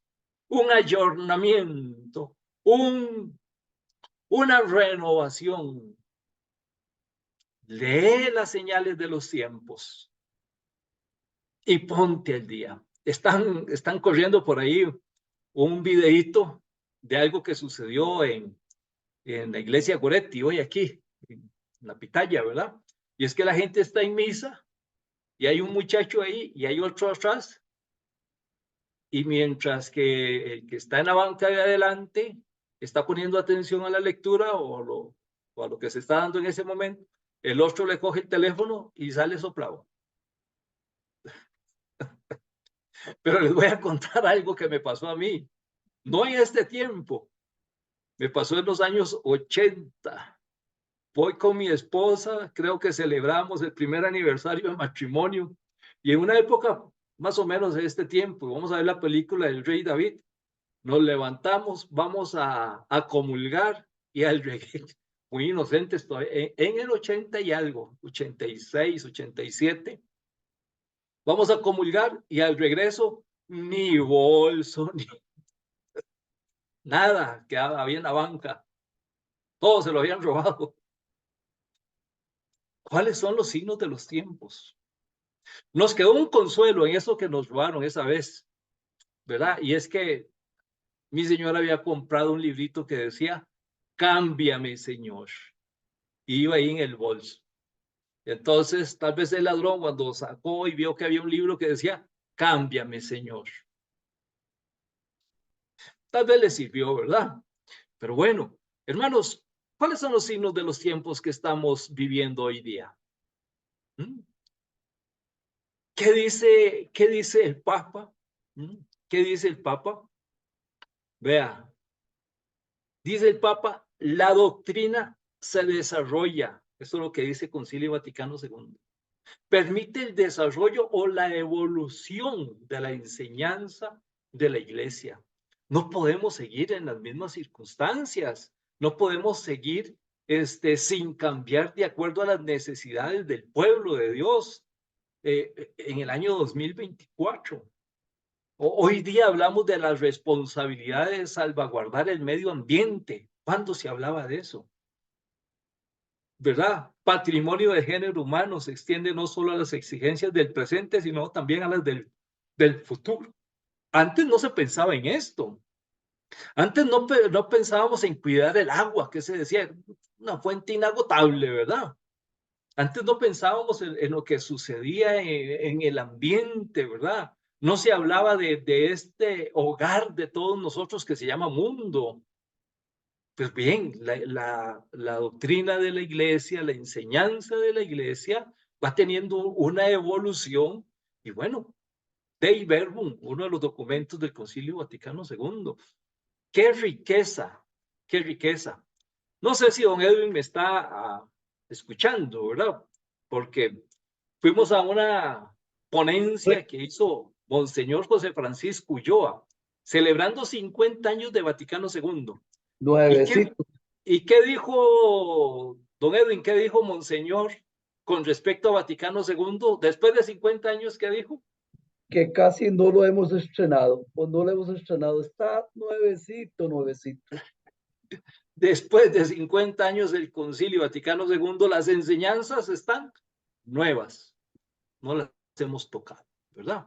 Un ayornamiento, una renovación. Lee las señales de los tiempos y ponte al día. Están corriendo por ahí un videíto de algo que sucedió en la iglesia Goretti, hoy aquí, en la Pitaya, ¿verdad? Y es que la gente está en misa y hay un muchacho ahí y hay otro atrás. Y mientras que el que está en la banca de adelante está poniendo atención a la lectura o a lo que se está dando en ese momento, el otro le coge el teléfono y sale soplado. Pero les voy a contar algo que me pasó a mí. No en este tiempo, me pasó en los años 80. Voy con mi esposa, creo que celebramos el primer aniversario de matrimonio y en una época más o menos de este tiempo, vamos a ver la película del Rey David, nos levantamos, vamos a comulgar y al regreso, muy inocentes todavía, en el 80 y algo, 86, 87, vamos a comulgar y al regreso ni bolso, ni nada que había en la banca, todo se lo habían robado. ¿Cuáles son los signos de los tiempos? Nos quedó un consuelo en eso que nos robaron esa vez, ¿verdad? Y es que mi señora había comprado un librito que decía, cámbiame, Señor. Y iba ahí en el bolso. Entonces, tal vez el ladrón cuando sacó y vio que había un libro que decía, cámbiame, Señor. Tal vez le sirvió, ¿verdad? Pero bueno, hermanos, ¿cuáles son los signos de los tiempos que estamos viviendo hoy día? ¿Qué dice el Papa? ¿Qué dice el Papa? Vea, dice el Papa, la doctrina se desarrolla. Eso es lo que dice el Concilio Vaticano II. Permite el desarrollo o la evolución de la enseñanza de la iglesia. No podemos seguir en las mismas circunstancias. No podemos seguir sin cambiar de acuerdo a las necesidades del pueblo de Dios en el año 2024. Hoy día hablamos de la responsabilidad de salvaguardar el medio ambiente. ¿Cuándo se hablaba de eso? ¿Verdad? Patrimonio de género humano se extiende no solo a las exigencias del presente, sino también a las del futuro. Antes no se pensaba en esto. Antes no pensábamos en cuidar el agua, que se decía, una fuente inagotable, ¿verdad? Antes no pensábamos en lo que sucedía en el ambiente, ¿verdad? No se hablaba de este hogar de todos nosotros que se llama mundo. Pues bien, la doctrina de la iglesia, la enseñanza de la iglesia va teniendo una evolución y bueno, Dei Verbum, uno de los documentos del Concilio Vaticano II. ¡Qué riqueza! ¡Qué riqueza! No sé si don Edwin me está escuchando, ¿verdad? Porque fuimos a una ponencia que hizo Monseñor José Francisco Ulloa, celebrando 50 años de Vaticano II. Nuevecito. ¿Y qué dijo don Edwin? ¿Qué dijo Monseñor con respecto a Vaticano II? Después de 50 años, ¿qué dijo? Que casi no lo hemos estrenado, o no lo hemos estrenado, está nuevecito, nuevecito. Después de 50 años del Concilio Vaticano II, las enseñanzas están nuevas, no las hemos tocado, ¿verdad?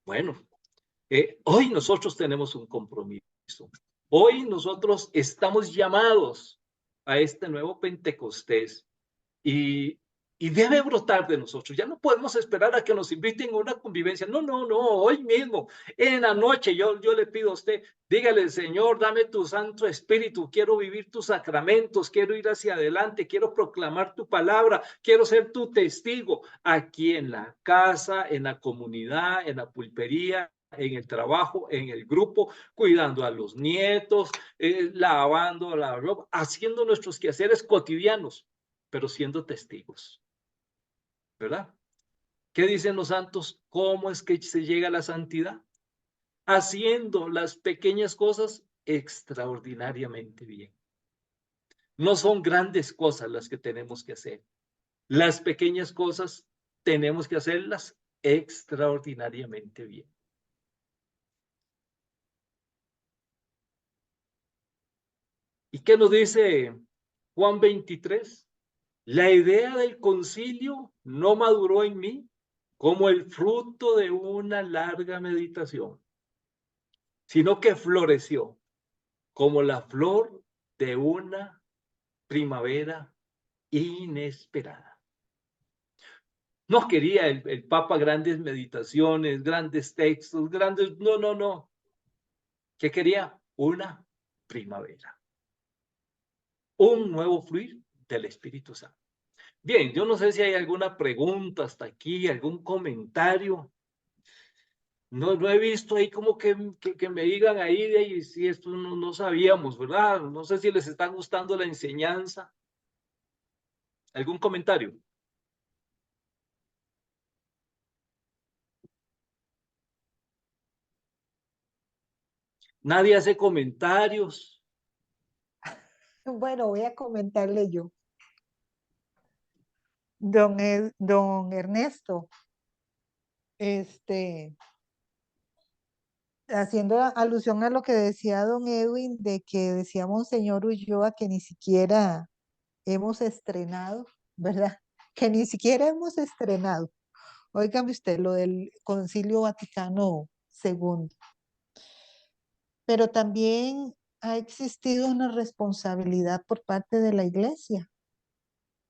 Bueno, hoy nosotros tenemos un compromiso. Hoy nosotros estamos llamados a este nuevo Pentecostés y debe brotar de nosotros. Ya no podemos esperar a que nos inviten a una convivencia. No, no, no, hoy mismo, en la noche, yo le pido a usted, dígale, Señor, dame tu Santo Espíritu, quiero vivir tus sacramentos, quiero ir hacia adelante, quiero proclamar tu palabra, quiero ser tu testigo aquí en la casa, en la comunidad, en la pulpería, en el trabajo, en el grupo, cuidando a los nietos, lavando la ropa, haciendo nuestros quehaceres cotidianos, pero siendo testigos, ¿verdad? ¿Qué dicen los santos? ¿Cómo es que se llega a la santidad? Haciendo las pequeñas cosas extraordinariamente bien. No son grandes cosas las que tenemos que hacer. Las pequeñas cosas tenemos que hacerlas extraordinariamente bien. ¿Y qué nos dice Juan 23? La idea del concilio no maduró en mí como el fruto de una larga meditación, sino que floreció como la flor de una primavera inesperada. No quería el Papa grandes meditaciones, grandes textos, grandes... No, no, no. ¿Qué quería? Una primavera. Un nuevo fluir del Espíritu Santo. Bien, yo no sé si hay alguna pregunta hasta aquí, algún comentario. No he visto ahí como que me digan ahí de ahí si esto no sabíamos, ¿verdad? No sé si les está gustando la enseñanza. ¿Algún comentario? Nadie hace comentarios. Bueno, voy a comentarle yo. Don Ernesto, haciendo alusión a lo que decía don Edwin, de que decía Monseñor Ulloa que ni siquiera hemos estrenado, ¿verdad? Que ni siquiera hemos estrenado. Óigame usted, lo del Concilio Vaticano II. Pero también ha existido una responsabilidad por parte de la Iglesia,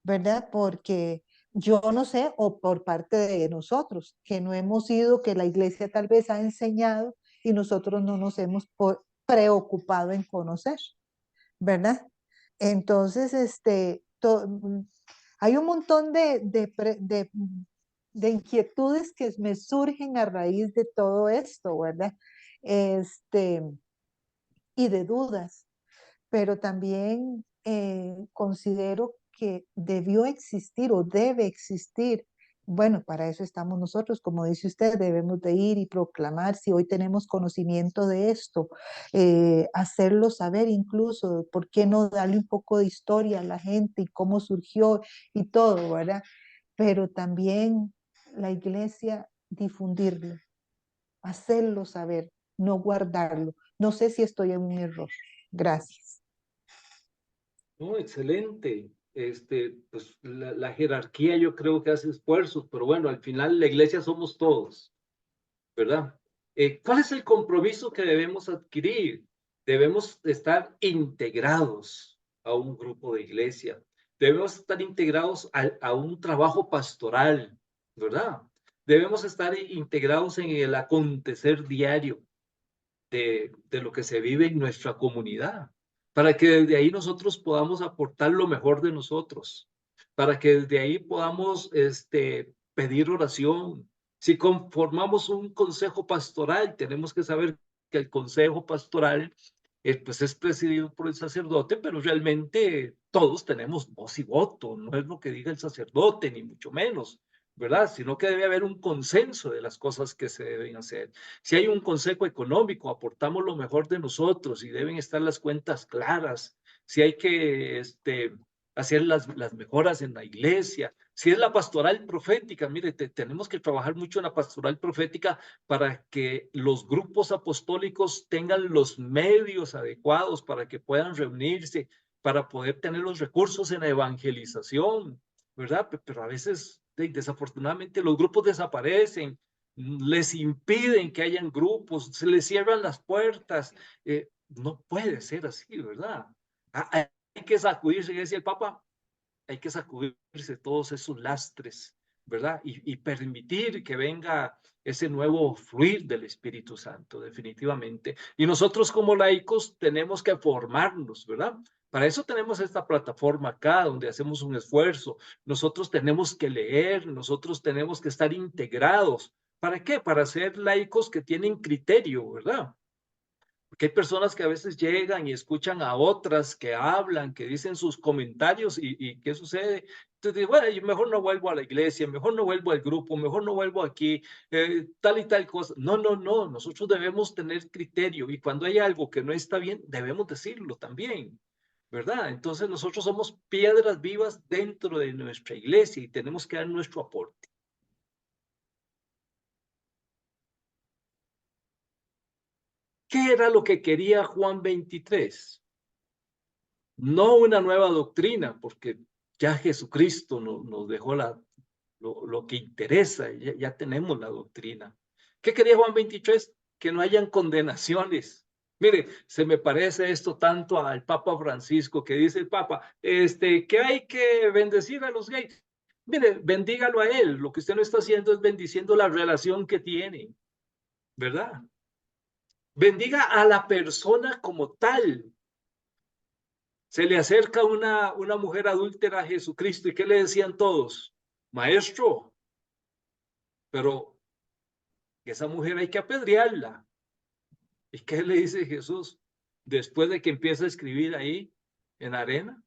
¿verdad? Porque yo no sé, o por parte de nosotros, que no hemos ido, que la Iglesia tal vez ha enseñado y nosotros no nos hemos preocupado en conocer, ¿verdad? Entonces, hay un montón de inquietudes que me surgen a raíz de todo esto, ¿verdad? Y de dudas, pero también considero que debió existir o debe existir. Bueno, para eso estamos nosotros, como dice usted, debemos de ir y proclamar si hoy tenemos conocimiento de esto, hacerlo saber incluso, ¿por qué no darle un poco de historia a la gente y cómo surgió y todo, ¿verdad? Pero también la iglesia difundirlo, hacerlo saber, no guardarlo. No sé si estoy en un error. Gracias. No, excelente. Pues la jerarquía yo creo que hace esfuerzos, pero bueno, al final la iglesia somos todos, ¿verdad? ¿Cuál es el compromiso que debemos adquirir? Debemos estar integrados a un grupo de iglesia. Debemos estar integrados a un trabajo pastoral, ¿verdad? Debemos estar integrados en el acontecer diario de lo que se vive en nuestra comunidad, para que desde ahí nosotros podamos aportar lo mejor de nosotros, para que desde ahí podamos pedir oración. Si conformamos un consejo pastoral, tenemos que saber que el consejo pastoral pues es presidido por el sacerdote, pero realmente todos tenemos voz y voto, no es lo que diga el sacerdote, ni mucho menos, ¿verdad? Sino que debe haber un consenso de las cosas que se deben hacer. Si hay un consejo económico, aportamos lo mejor de nosotros y deben estar las cuentas claras. Si hay que hacer las mejoras en la iglesia. Si es la pastoral profética, mire, tenemos que trabajar mucho en la pastoral profética para que los grupos apostólicos tengan los medios adecuados para que puedan reunirse, para poder tener los recursos en la evangelización, ¿verdad? Pero a veces, desafortunadamente, los grupos desaparecen, les impiden que hayan grupos, se les cierran las puertas. No puede ser así, ¿verdad? Hay que sacudirse, decía el Papa, hay que sacudirse todos esos lastres, ¿verdad? Y permitir que venga ese nuevo fluir del Espíritu Santo, definitivamente. Y nosotros como laicos tenemos que formarnos, ¿verdad? Para eso tenemos esta plataforma acá, donde hacemos un esfuerzo. Nosotros tenemos que leer, nosotros tenemos que estar integrados. ¿Para qué? Para ser laicos que tienen criterio, ¿verdad? Porque hay personas que a veces llegan y escuchan a otras que hablan, que dicen sus comentarios y ¿qué sucede? Entonces, bueno, yo mejor no vuelvo a la iglesia, mejor no vuelvo al grupo, mejor no vuelvo aquí, tal y tal cosa. No, no, no, nosotros debemos tener criterio y cuando hay algo que no está bien, debemos decirlo también, ¿verdad? Entonces nosotros somos piedras vivas dentro de nuestra iglesia y tenemos que dar nuestro aporte. ¿Qué era lo que quería Juan 23? No una nueva doctrina, porque ya Jesucristo nos dejó lo que interesa, ya tenemos la doctrina. ¿Qué quería Juan 23? Que no hayan condenaciones. Mire, se me parece esto tanto al Papa Francisco, que dice el Papa, que hay que bendecir a los gays. Mire, bendígalo a él. Lo que usted no está haciendo es bendiciendo la relación que tienen, ¿verdad? Bendiga a la persona como tal. Se le acerca una mujer adúltera a Jesucristo y ¿qué le decían todos? Maestro, pero esa mujer hay que apedrearla. ¿Y qué le dice Jesús? Después de que empieza a escribir ahí en arena,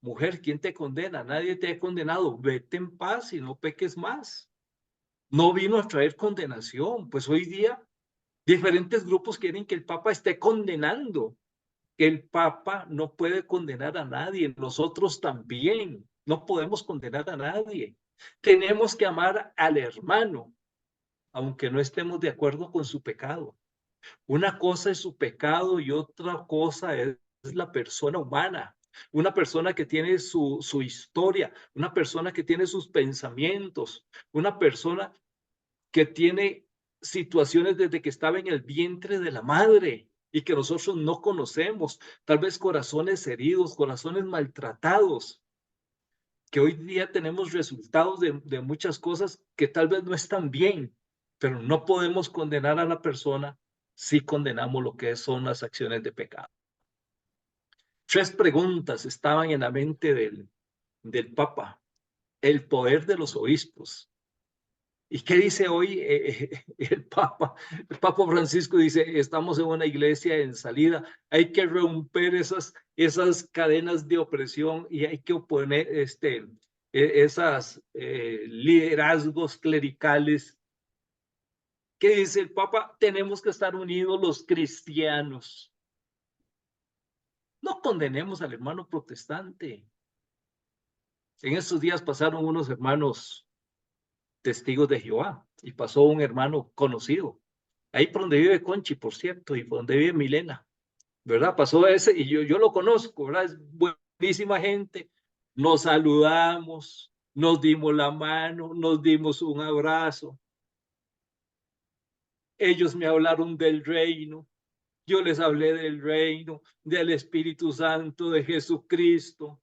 mujer, ¿quién te condena? Nadie te ha condenado. Vete en paz y no peques más. No vino a traer condenación. Pues hoy día diferentes grupos quieren que el Papa esté condenando. El Papa no puede condenar a nadie, nosotros también no podemos condenar a nadie. Tenemos que amar al hermano, aunque no estemos de acuerdo con su pecado. Una cosa es su pecado y otra cosa es la persona humana. Una persona que tiene su historia, una persona que tiene sus pensamientos, una persona que tiene situaciones desde que estaba en el vientre de la madre y que nosotros no conocemos, tal vez corazones heridos, corazones maltratados, que hoy día tenemos resultados de muchas cosas que tal vez no están bien, pero no podemos condenar a la persona si condenamos lo que son las acciones de pecado. 3 preguntas estaban en la mente del Papa. El poder de los obispos. ¿Y qué dice hoy el Papa? El Papa Francisco dice, estamos en una iglesia en salida, hay que romper esas cadenas de opresión y hay que oponer esas liderazgos clericales. ¿Qué dice el Papa? Tenemos que estar unidos los cristianos. No condenemos al hermano protestante. En estos días pasaron unos hermanos testigos de Jehová y pasó un hermano conocido. Ahí por donde vive Conchi, por cierto, y por donde vive Milena, ¿verdad? Pasó ese y yo lo conozco, ¿verdad? Es buenísima gente. Nos saludamos, nos dimos la mano, nos dimos un abrazo. Ellos me hablaron del reino, yo les hablé del reino, del Espíritu Santo, de Jesucristo.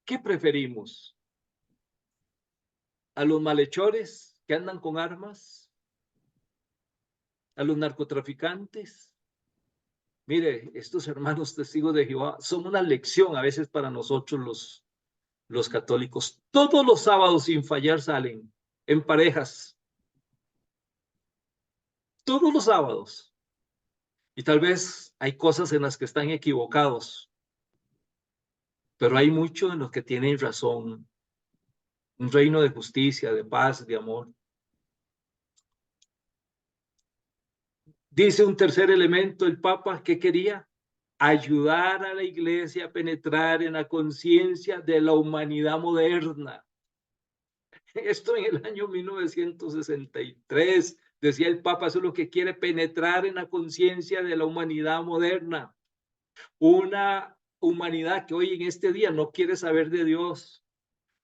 ¿Qué preferimos? ¿A los malhechores que andan con armas? ¿A los narcotraficantes? Mire, estos hermanos testigos de Jehová son una lección a veces para nosotros los católicos. Todos los sábados sin fallar salen en parejas. Todos los sábados. Y tal vez hay cosas en las que están equivocados, pero hay mucho en los que tienen razón. Un reino de justicia, de paz, de amor. Dice un tercer elemento el Papa que quería ayudar a la iglesia a penetrar en la conciencia de la humanidad moderna. Esto en el año 1963 decía el Papa, eso es lo que quiere, penetrar en la conciencia de la humanidad moderna. Una humanidad que hoy en este día no quiere saber de Dios.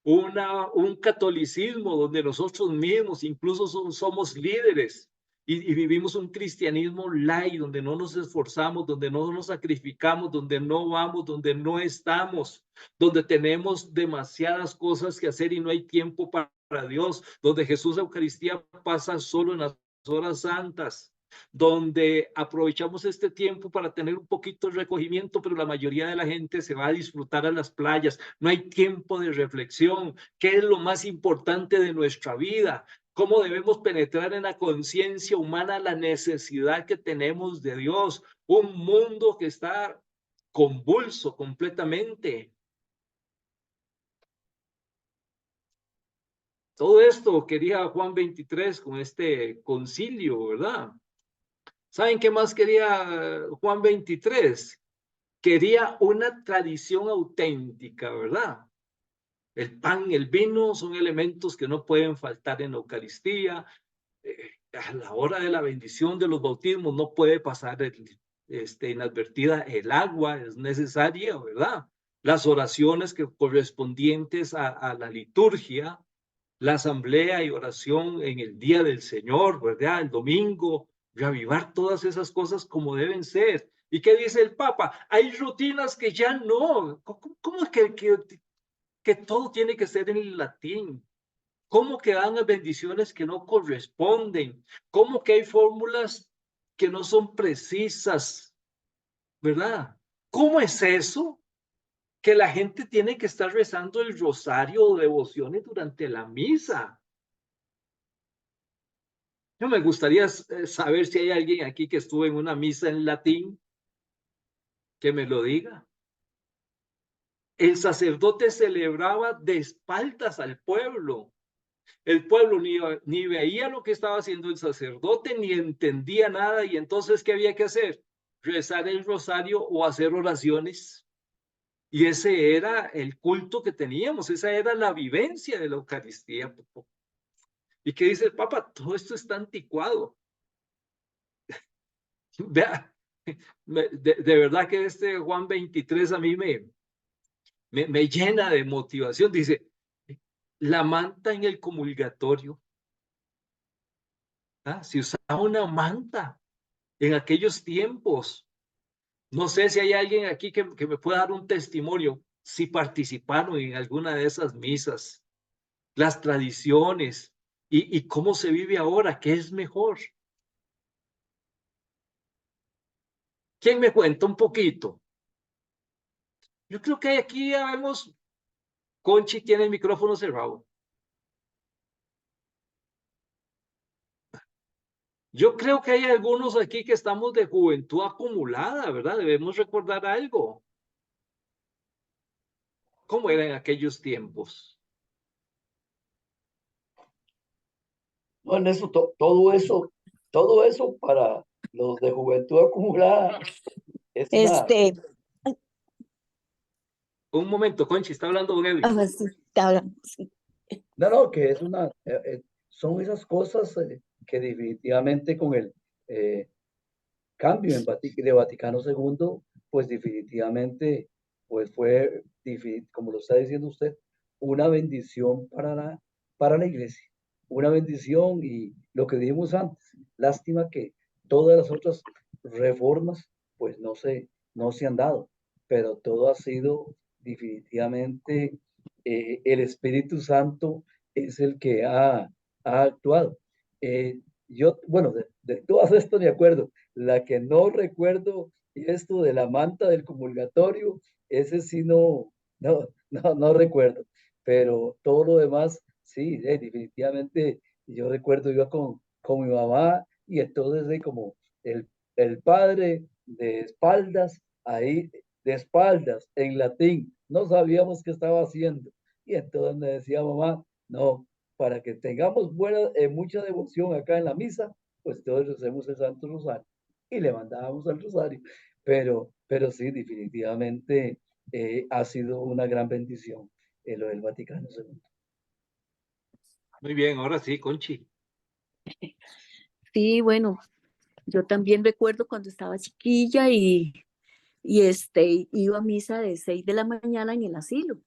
Un catolicismo donde nosotros mismos incluso somos líderes y vivimos un cristianismo light, donde no nos esforzamos, donde no nos sacrificamos, donde no vamos, donde no estamos, donde tenemos demasiadas cosas que hacer y no hay tiempo para Dios, donde Jesús Eucaristía pasa solo en las horas santas, donde aprovechamos este tiempo para tener un poquito de recogimiento, pero la mayoría de la gente se va a disfrutar a las playas, no hay tiempo de reflexión. ¿Qué es lo más importante de nuestra vida? ¿Cómo debemos penetrar en la conciencia humana la necesidad que tenemos de Dios? Un mundo que está convulso completamente. Todo esto quería Juan 23 con este concilio, ¿verdad? ¿Saben qué más quería Juan 23? Quería una tradición auténtica, ¿verdad? El pan, el vino son elementos que no pueden faltar en la Eucaristía. A la hora de la bendición de los bautismos no puede pasar inadvertida el agua, es necesaria, ¿verdad? Las oraciones correspondientes a la liturgia, la asamblea y oración en el día del Señor, ¿verdad? El domingo, reavivar todas esas cosas como deben ser. ¿Y qué dice el Papa? Hay rutinas que ya no. ¿Cómo es que todo tiene que ser en latín? ¿Cómo que dan las bendiciones que no corresponden? ¿Cómo que hay fórmulas que no son precisas? ¿Verdad? ¿Cómo es eso? Que la gente tiene que estar rezando el rosario o devociones durante la misa. Yo me gustaría saber si hay alguien aquí que estuvo en una misa en latín, que me lo diga. El sacerdote celebraba de espaldas al pueblo. El pueblo ni veía lo que estaba haciendo el sacerdote, ni entendía nada, y entonces, ¿qué había que hacer? Rezar el rosario o hacer oraciones. Y ese era el culto que teníamos, esa era la vivencia de la Eucaristía. ¿Y qué dice el Papa? Todo esto está anticuado. Vea, de verdad que este Juan 23 a mí me llena de motivación. Dice, la manta en el comulgatorio. ¿Ah? Si usaba una manta en aquellos tiempos. No sé si hay alguien aquí que me pueda dar un testimonio, si participaron en alguna de esas misas, las tradiciones y cómo se vive ahora, qué es mejor. ¿Quién me cuenta un poquito? Yo creo que aquí ya vemos, Conchi tiene el micrófono cerrado. Yo creo que hay algunos aquí que estamos de juventud acumulada, ¿verdad? Debemos recordar algo. ¿Cómo era en aquellos tiempos? Bueno, eso, todo eso para los de juventud acumulada es una, Este, Un momento, Conchi, está hablando don Edwin. Ah, sí, te hablamos, sí. No, que es son esas cosas que definitivamente con el cambio de Vaticano II, pues definitivamente, pues fue, como lo está diciendo usted, una bendición para la iglesia, una bendición y lo que dijimos antes, lástima que todas las otras reformas, pues no se han dado, pero todo ha sido definitivamente, el Espíritu Santo es el que ha actuado. Bueno, de todas estas de acuerdo. La que no recuerdo y esto de la manta del comulgatorio, ese sí no recuerdo. Pero todo lo demás, sí, definitivamente yo recuerdo, iba con mi mamá y entonces como el, el padre de espaldas, ahí de espaldas en latín, no sabíamos qué estaba haciendo. Y entonces me decía mamá, no, para que tengamos mucha devoción acá en la misa, pues todos hacemos el Santo Rosario y le mandábamos al Rosario. Pero sí, definitivamente ha sido una gran bendición lo del Vaticano II. Muy bien, ahora sí, Conchi. Sí, bueno, yo también recuerdo cuando estaba chiquilla y iba a misa de 6 de la mañana en el asilo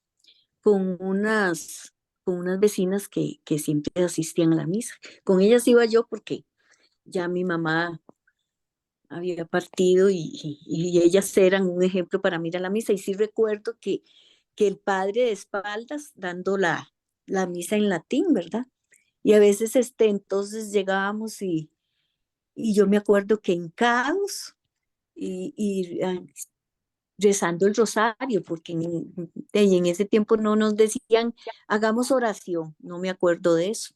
con con unas vecinas que siempre asistían a la misa. Con ellas iba yo porque ya mi mamá había partido y ellas eran un ejemplo para mí ir a la misa. Y sí recuerdo que el padre de espaldas dando la misa en latín, ¿verdad? Y a veces entonces llegábamos y yo me acuerdo que hincados y rezando el rosario, porque en ese tiempo no nos decían, hagamos oración, no me acuerdo de eso,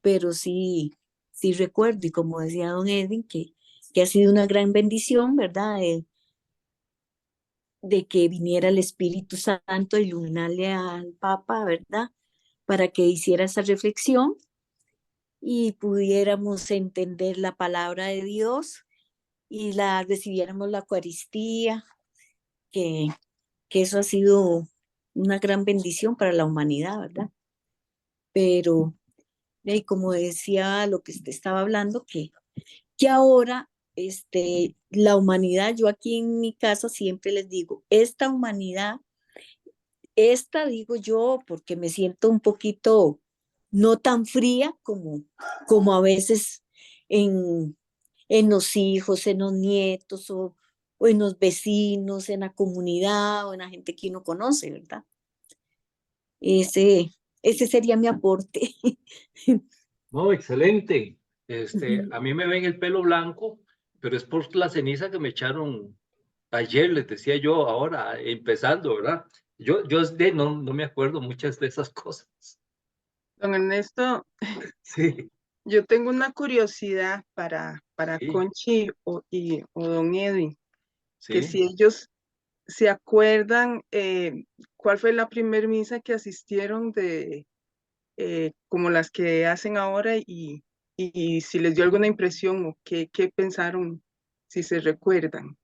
pero sí, sí recuerdo, y como decía don Edwin, que ha sido una gran bendición, ¿verdad? De que viniera el Espíritu Santo a iluminarle al Papa, ¿verdad? Para que hiciera esa reflexión y pudiéramos entender la palabra de Dios y recibiéramos la Eucaristía, que, que eso ha sido una gran bendición para la humanidad, ¿verdad? Pero, y como decía lo que usted estaba hablando, que ahora la humanidad, yo aquí en mi casa siempre les digo, esta humanidad, esta digo yo porque me siento un poquito no tan fría como a veces en, en los hijos, en los nietos o en los vecinos, en la comunidad o en la gente que uno conoce, ¿verdad? Ese, ese sería mi aporte. No, excelente. Ujú. A mí me ven el pelo blanco, pero es por la ceniza que me echaron ayer, les decía yo, ahora, empezando, ¿verdad? Yo no me acuerdo muchas de esas cosas. Don Ernesto, Sí, yo tengo una curiosidad para sí, Conchi o don Edwin, que sí. si ellos se acuerdan, cuál fue la primer misa que asistieron como las que hacen ahora y si les dio alguna impresión o qué pensaron, si se recuerdan.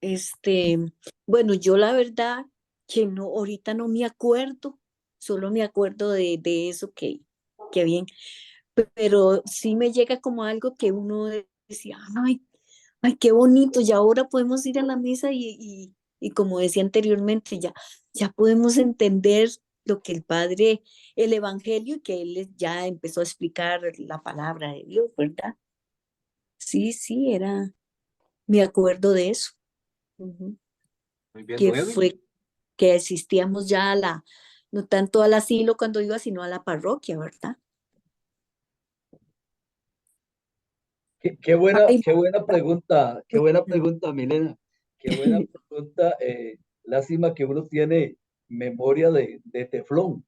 Este, bueno, yo la verdad que no, ahorita no me acuerdo, solo me acuerdo de eso que bien, pero sí me llega como algo que uno decía, ay, qué bonito, ya ahora podemos ir a la misa y como decía anteriormente, ya podemos entender lo que el Padre, el Evangelio, y que Él ya empezó a explicar la palabra de Dios, ¿verdad? Sí, sí, me acuerdo de eso. Ujú. Muy bien, Que don Edwin. fue que asistíamos ya no tanto al asilo cuando iba, sino a la parroquia, ¿verdad? Ay, Qué buena pregunta, Milena. Qué buena pregunta. Lástima que uno tiene memoria de teflón,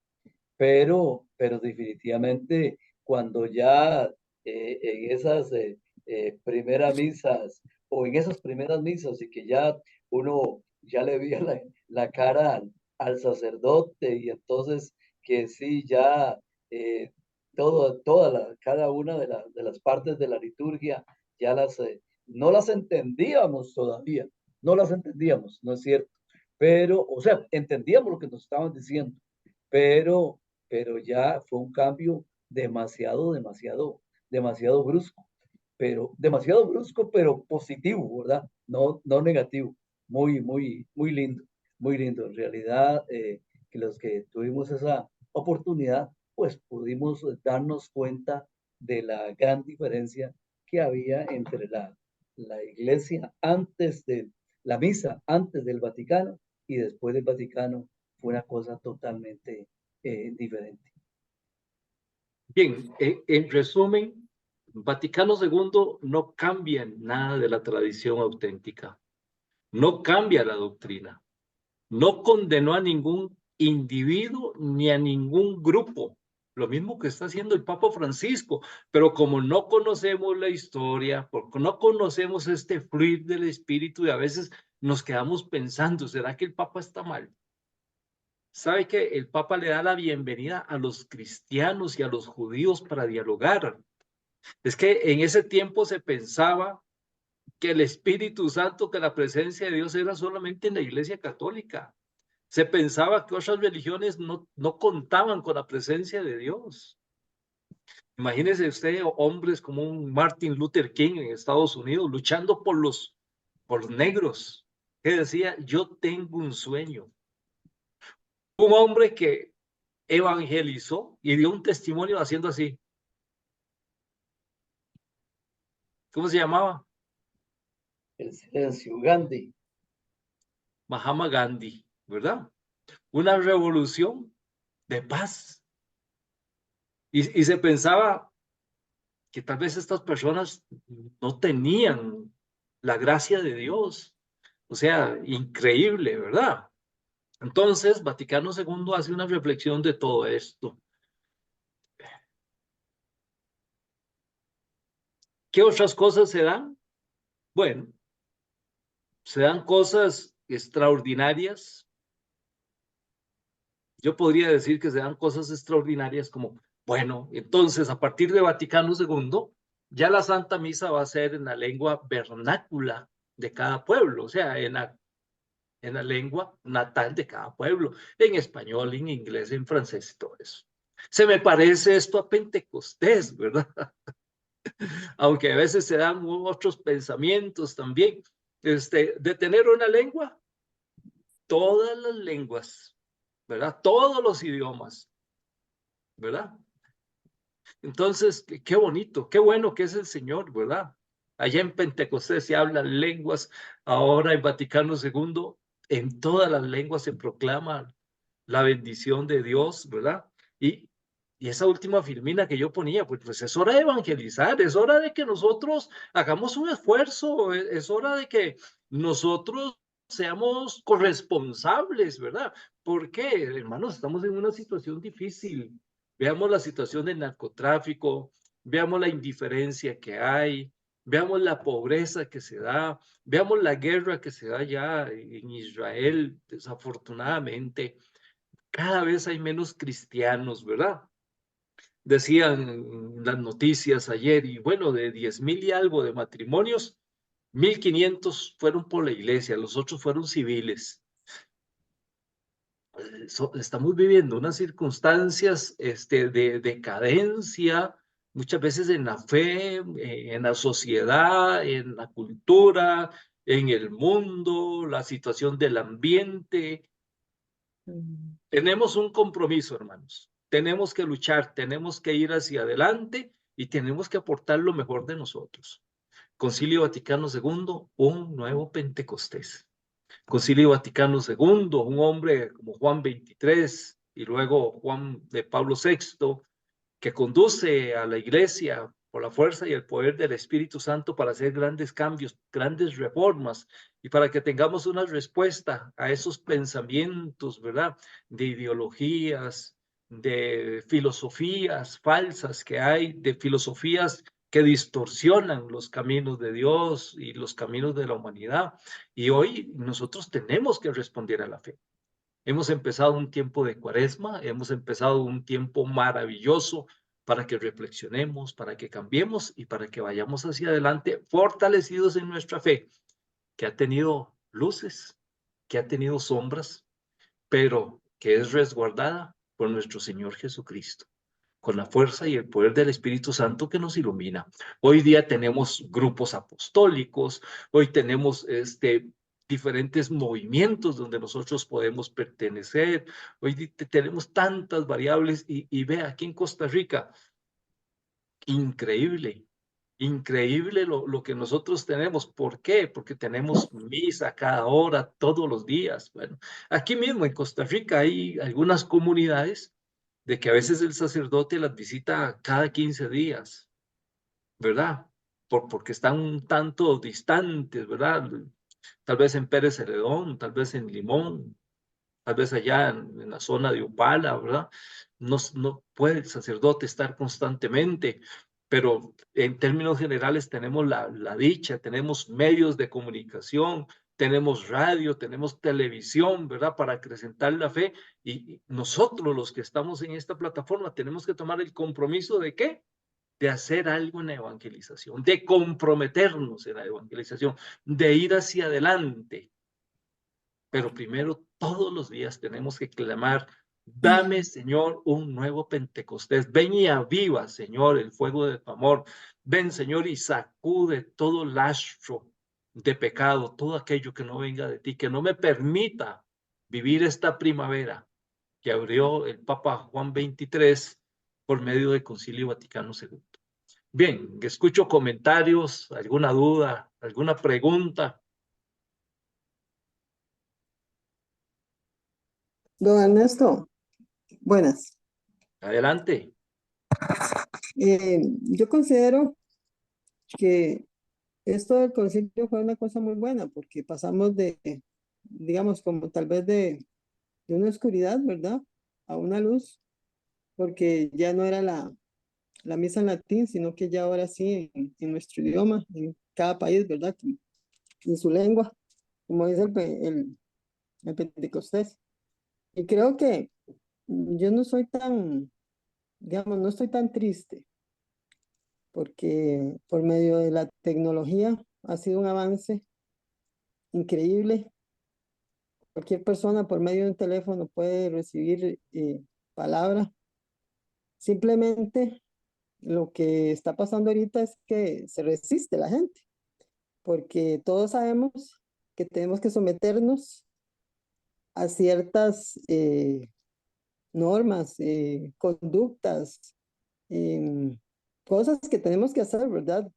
pero definitivamente cuando ya en esas primeras misas o en esas primeras misas y que ya uno ya le veía la cara al sacerdote y entonces que sí, ya eh, cada una de las partes de la liturgia ya no las entendíamos todavía, no las entendíamos, no es cierto, pero, o sea, entendíamos lo que nos estaban diciendo, pero ya fue un cambio demasiado brusco, pero positivo, ¿verdad? No negativo, muy lindo, muy lindo. En realidad, que los que tuvimos esa oportunidad, pues pudimos darnos cuenta de la gran diferencia que había entre la iglesia antes de la misa, antes del Vaticano y después del Vaticano. Fue una cosa totalmente diferente. Bien, en resumen, Vaticano II no cambia nada de la tradición auténtica, no cambia la doctrina, no condenó a ningún individuo ni a ningún grupo, lo mismo que está haciendo el Papa Francisco, pero como no conocemos la historia, porque no conocemos este fluir del Espíritu y a veces nos quedamos pensando, ¿será que el Papa está mal? ¿Sabe que el Papa le da la bienvenida a los cristianos y a los judíos para dialogar? Es que en ese tiempo se pensaba que el Espíritu Santo, que la presencia de Dios era solamente en la Iglesia Católica. Se pensaba que otras religiones no contaban con la presencia de Dios. Imagínese usted hombres como un Martin Luther King en Estados Unidos luchando por los negros, que decía, yo tengo un sueño. Un hombre que evangelizó y dio un testimonio haciendo así. ¿Cómo se llamaba? El silencio, Gandhi. Mahatma Gandhi, ¿verdad? Una revolución de paz. Y se pensaba que tal vez estas personas no tenían la gracia de Dios. O sea, increíble, ¿verdad? Entonces, Vaticano II hace una reflexión de todo esto. ¿Qué otras cosas se dan? Bueno, se dan cosas extraordinarias. Yo podría decir que se dan cosas extraordinarias como, bueno, entonces a partir de Vaticano II, ya la Santa Misa va a ser en la lengua vernácula de cada pueblo, o sea, en la lengua natal de cada pueblo, en español, en inglés, en francés y todo eso. Se me parece esto a Pentecostés, ¿verdad? Aunque a veces se dan otros pensamientos también, de tener una lengua, todas las lenguas, ¿verdad? Todos los idiomas, ¿verdad? Entonces, qué bonito, qué bueno que es el Señor, ¿verdad? Allá en Pentecostés se hablan lenguas, ahora en Vaticano II, en todas las lenguas se proclama la bendición de Dios, ¿verdad? Y esa última filmina que yo ponía, pues es hora de evangelizar, es hora de que nosotros hagamos un esfuerzo, es hora de que nosotros seamos corresponsables, ¿verdad? Porque, hermanos, estamos en una situación difícil. Veamos la situación del narcotráfico, veamos la indiferencia que hay, veamos la pobreza que se da, veamos la guerra que se da ya en Israel, desafortunadamente. Cada vez hay menos cristianos, ¿verdad? Decían las noticias ayer, y bueno, de 10,000 y algo de matrimonios, 1,500 fueron por la iglesia, los otros fueron civiles. Estamos viviendo unas circunstancias de decadencia, muchas veces en la fe, en la sociedad, en la cultura, en el mundo, la situación del ambiente. Tenemos un compromiso, hermanos. Tenemos que luchar, tenemos que ir hacia adelante y tenemos que aportar lo mejor de nosotros. Concilio Vaticano II, un nuevo Pentecostés. Concilio Vaticano II, un hombre como Juan XXIII y luego Juan de Pablo VI, que conduce a la iglesia por la fuerza y el poder del Espíritu Santo para hacer grandes cambios, grandes reformas y para que tengamos una respuesta a esos pensamientos, ¿verdad? De ideologías, de filosofías falsas que hay, de filosofías que distorsionan los caminos de Dios y los caminos de la humanidad. Y hoy nosotros tenemos que responder a la fe. Hemos empezado un tiempo de cuaresma, hemos empezado un tiempo maravilloso para que reflexionemos, para que cambiemos y para que vayamos hacia adelante fortalecidos en nuestra fe, que ha tenido luces, que ha tenido sombras, pero que es resguardada por nuestro Señor Jesucristo, con la fuerza y el poder del Espíritu Santo que nos ilumina. Hoy día tenemos grupos apostólicos, hoy tenemos diferentes movimientos donde nosotros podemos pertenecer, hoy tenemos tantas variables y vea, aquí en Costa Rica, increíble, increíble lo que nosotros tenemos. ¿Por qué? Porque tenemos misa cada hora, todos los días. Bueno, aquí mismo en Costa Rica hay algunas comunidades de que a veces el sacerdote las visita cada 15 días, ¿verdad? Porque están un tanto distantes, ¿verdad? Tal vez en Pérez Celedón, tal vez en Limón, tal vez allá en la zona de Upala, ¿verdad? No puede el sacerdote estar constantemente, pero en términos generales tenemos la dicha, tenemos medios de comunicación, tenemos radio, tenemos televisión, ¿verdad? Para acrecentar la fe y nosotros los que estamos en esta plataforma tenemos que tomar el compromiso de ¿qué? De hacer algo en la evangelización, de comprometernos en la evangelización, de ir hacia adelante. Pero primero, todos los días tenemos que clamar, dame, Señor, un nuevo Pentecostés. Ven y aviva, Señor, el fuego de tu amor. Ven, Señor, y sacude todo lastro de pecado, todo aquello que no venga de ti, que no me permita vivir esta primavera que abrió el Papa Juan XXIII por medio del Concilio Vaticano II. Bien, escucho comentarios, alguna duda, alguna pregunta. Don Ernesto, buenas. Adelante. Yo considero que esto del concilio fue una cosa muy buena porque pasamos de, digamos, como tal vez de una oscuridad, ¿verdad? A una luz, porque ya no era la misa en latín, sino que ya ahora sí en nuestro idioma, en cada país, ¿verdad? En su lengua, como dice el Pentecostés. Y creo que yo no soy tan, digamos, no estoy tan triste porque por medio de la tecnología ha sido un avance increíble. Cualquier persona por medio de un teléfono puede recibir palabra. Simplemente lo que está pasando ahorita es que se resiste la gente, porque todos sabemos que tenemos que someternos a ciertas normas, conductas, cosas que tenemos que hacer, ¿verdad?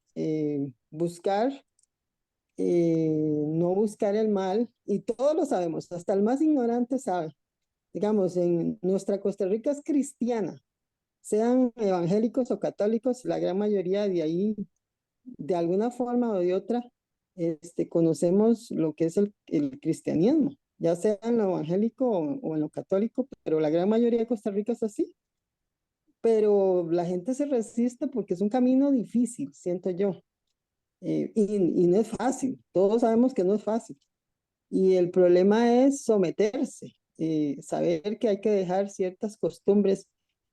Buscar, no buscar el mal, y todos lo sabemos, hasta el más ignorante sabe. Digamos, en nuestra Costa Rica es cristiana, sean evangélicos o católicos, la gran mayoría de ahí, de alguna forma o de otra, conocemos lo que es el cristianismo, ya sea en lo evangélico o en lo católico, pero la gran mayoría de Costa Rica es así. Pero la gente se resiste porque es un camino difícil, siento yo. Y no es fácil, todos sabemos que no es fácil. Y el problema es someterse, saber que hay que dejar ciertas costumbres,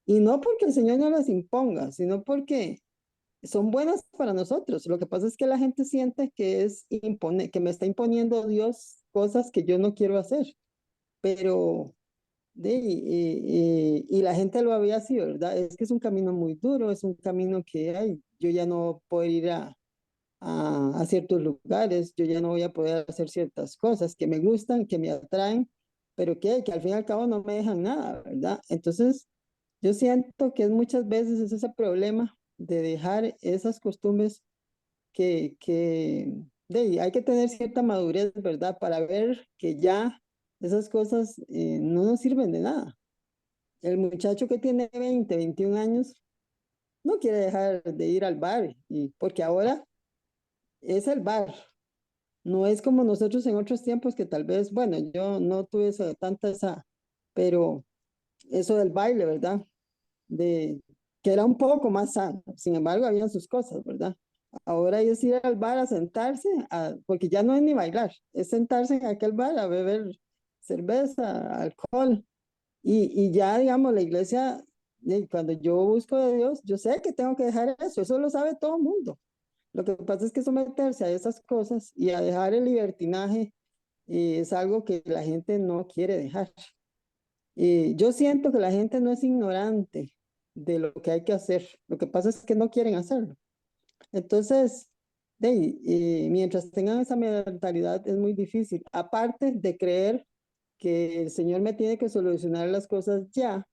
y no porque el Señor no las imponga, sino porque son buenas para nosotros. Lo que pasa es que la gente siente que que me está imponiendo Dios cosas que yo no quiero hacer, pero y la gente lo había así, ¿verdad? Es que es un camino muy duro, es un camino que ay, yo ya no puedo ir a ciertos lugares, yo ya no voy a poder hacer ciertas cosas que me gustan, que me atraen, pero que al fin y al cabo no me dejan nada, ¿verdad? Entonces, yo siento que muchas veces es ese problema de dejar esas costumbres hay que tener cierta madurez, ¿verdad? Para ver que ya esas cosas no nos sirven de nada. El muchacho que tiene 20, 21 años no quiere dejar de ir al bar, porque ahora es el bar. No es como nosotros en otros tiempos que tal vez, bueno, yo no tuve pero eso del baile, ¿verdad? Que era un poco más sano. Sin embargo, habían sus cosas, ¿verdad? Ahora es ir al bar a sentarse, porque ya no es ni bailar, es sentarse en aquel bar a beber cerveza, alcohol, y ya, digamos, la iglesia, cuando yo busco de Dios, yo sé que tengo que dejar eso lo sabe todo el mundo. Lo que pasa es que someterse a esas cosas y a dejar el libertinaje es algo que la gente no quiere dejar. Yo siento que la gente no es ignorante de lo que hay que hacer. Lo que pasa es que no quieren hacerlo. Entonces, mientras tengan esa mentalidad es muy difícil. Aparte de creer que el Señor me tiene que solucionar las cosas ya,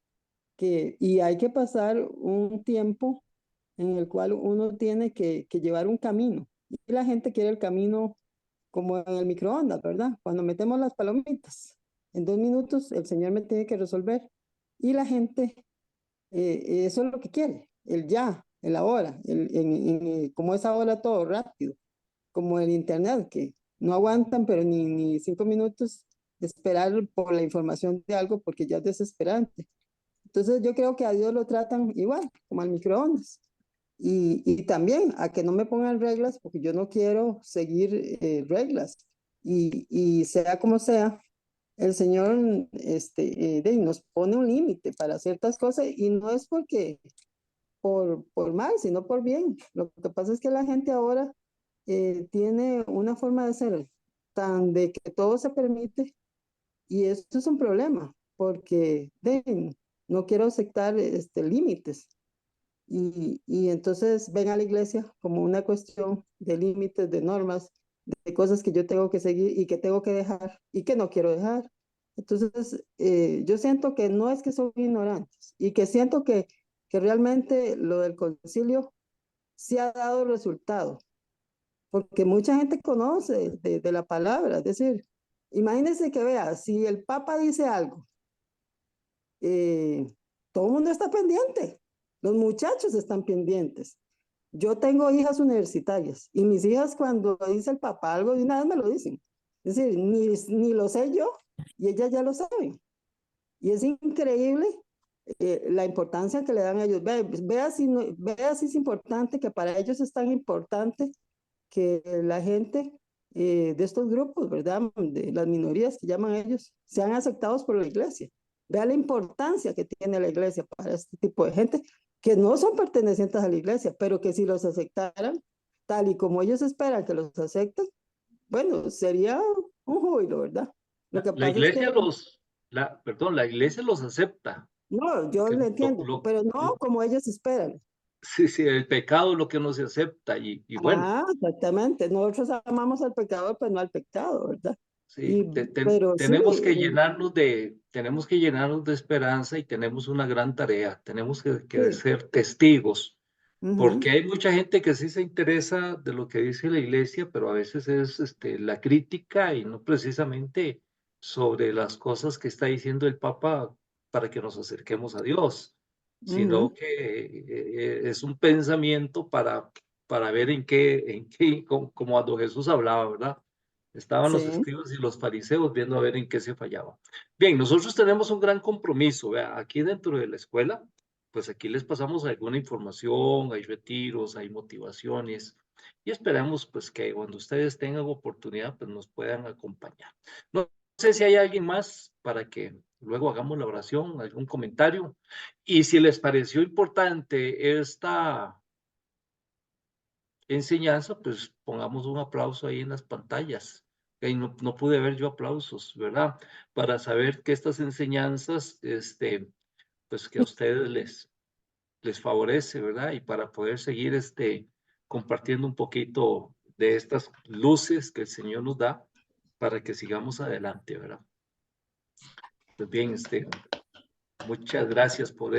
y hay que pasar un tiempo en el cual uno tiene que llevar un camino. Y la gente quiere el camino como en el microondas, ¿verdad? Cuando metemos las palomitas, en 2 minutos el Señor me tiene que resolver. Y la gente, eso es lo que quiere, el ya, el ahora, como es ahora todo rápido, como el Internet, que no aguantan, pero ni 5 minutos de esperar por la información de algo porque ya es desesperante. Entonces yo creo que a Dios lo tratan igual, como al microondas. Y también a que no me pongan reglas, porque yo no quiero seguir reglas. Y sea como sea, el Señor nos pone un límite para ciertas cosas y no es porque por mal, sino por bien. Lo que pasa es que la gente ahora tiene una forma de ser tan de que todo se permite y esto es un problema porque no quiero aceptar límites. Y entonces ven a la iglesia como una cuestión de límites, de normas, de cosas que yo tengo que seguir y que tengo que dejar y que no quiero dejar. Entonces, yo siento que no es que son ignorantes y que siento que realmente lo del concilio sí ha dado resultado, porque mucha gente conoce de la palabra. Es decir, imagínense que vea, si el Papa dice algo, todo el mundo está pendiente, los muchachos están pendientes. Yo tengo hijas universitarias y mis hijas cuando dice el papá algo de una vez me lo dicen. Es decir, ni lo sé yo y ellas ya lo saben. Y es increíble la importancia que le dan a ellos. Vea si es importante, que para ellos es tan importante que la gente de estos grupos, ¿verdad? De las minorías que llaman ellos, sean aceptados por la iglesia. Vea la importancia que tiene la iglesia para este tipo de gente que no son pertenecientes a la iglesia, pero que si los aceptaran, tal y como ellos esperan que los acepten, bueno, sería un júbilo, ¿verdad? Lo que La pasa es que, iglesia la iglesia los acepta. no, yo Que lo entiendo, pero no como ellos esperan. sí, sí, el pecado es lo que no se acepta y bueno, Exactamente. Nosotros amamos al pecador, pues no al pecado, ¿verdad? sí, Pero sí, tenemos que llenarnos de esperanza y tenemos una gran tarea, tenemos que sí. ser testigos, porque Ujú, hay mucha gente que sí se interesa de lo que dice la iglesia, pero a veces es la crítica y no precisamente sobre las cosas que está diciendo el Papa para que nos acerquemos a Dios, sino ujú, que es un pensamiento para ver como cuando Jesús hablaba, ¿verdad? Estaban los sí. escribas y los fariseos viendo a ver en qué se fallaba. Bien, nosotros tenemos un gran compromiso, vea, aquí dentro de la escuela, pues aquí les pasamos alguna información, hay retiros, hay motivaciones y esperamos pues que cuando ustedes tengan oportunidad pues nos puedan acompañar. No sé si hay alguien más para que luego hagamos la oración, algún comentario y si les pareció importante esta enseñanza, pues pongamos un aplauso ahí en las pantallas. Y no pude ver yo aplausos, ¿verdad? Para saber que estas enseñanzas, pues que a ustedes les favorece, ¿verdad? Y para poder seguir compartiendo un poquito de estas luces que el Señor nos da para que sigamos adelante, ¿verdad? Pues bien, muchas gracias por,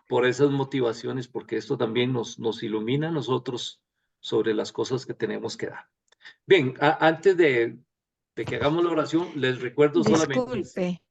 por esas motivaciones, porque esto también nos ilumina a nosotros sobre las cosas que tenemos que dar. Bien, antes de que hagamos la oración, les recuerdo solamente. Disculpe.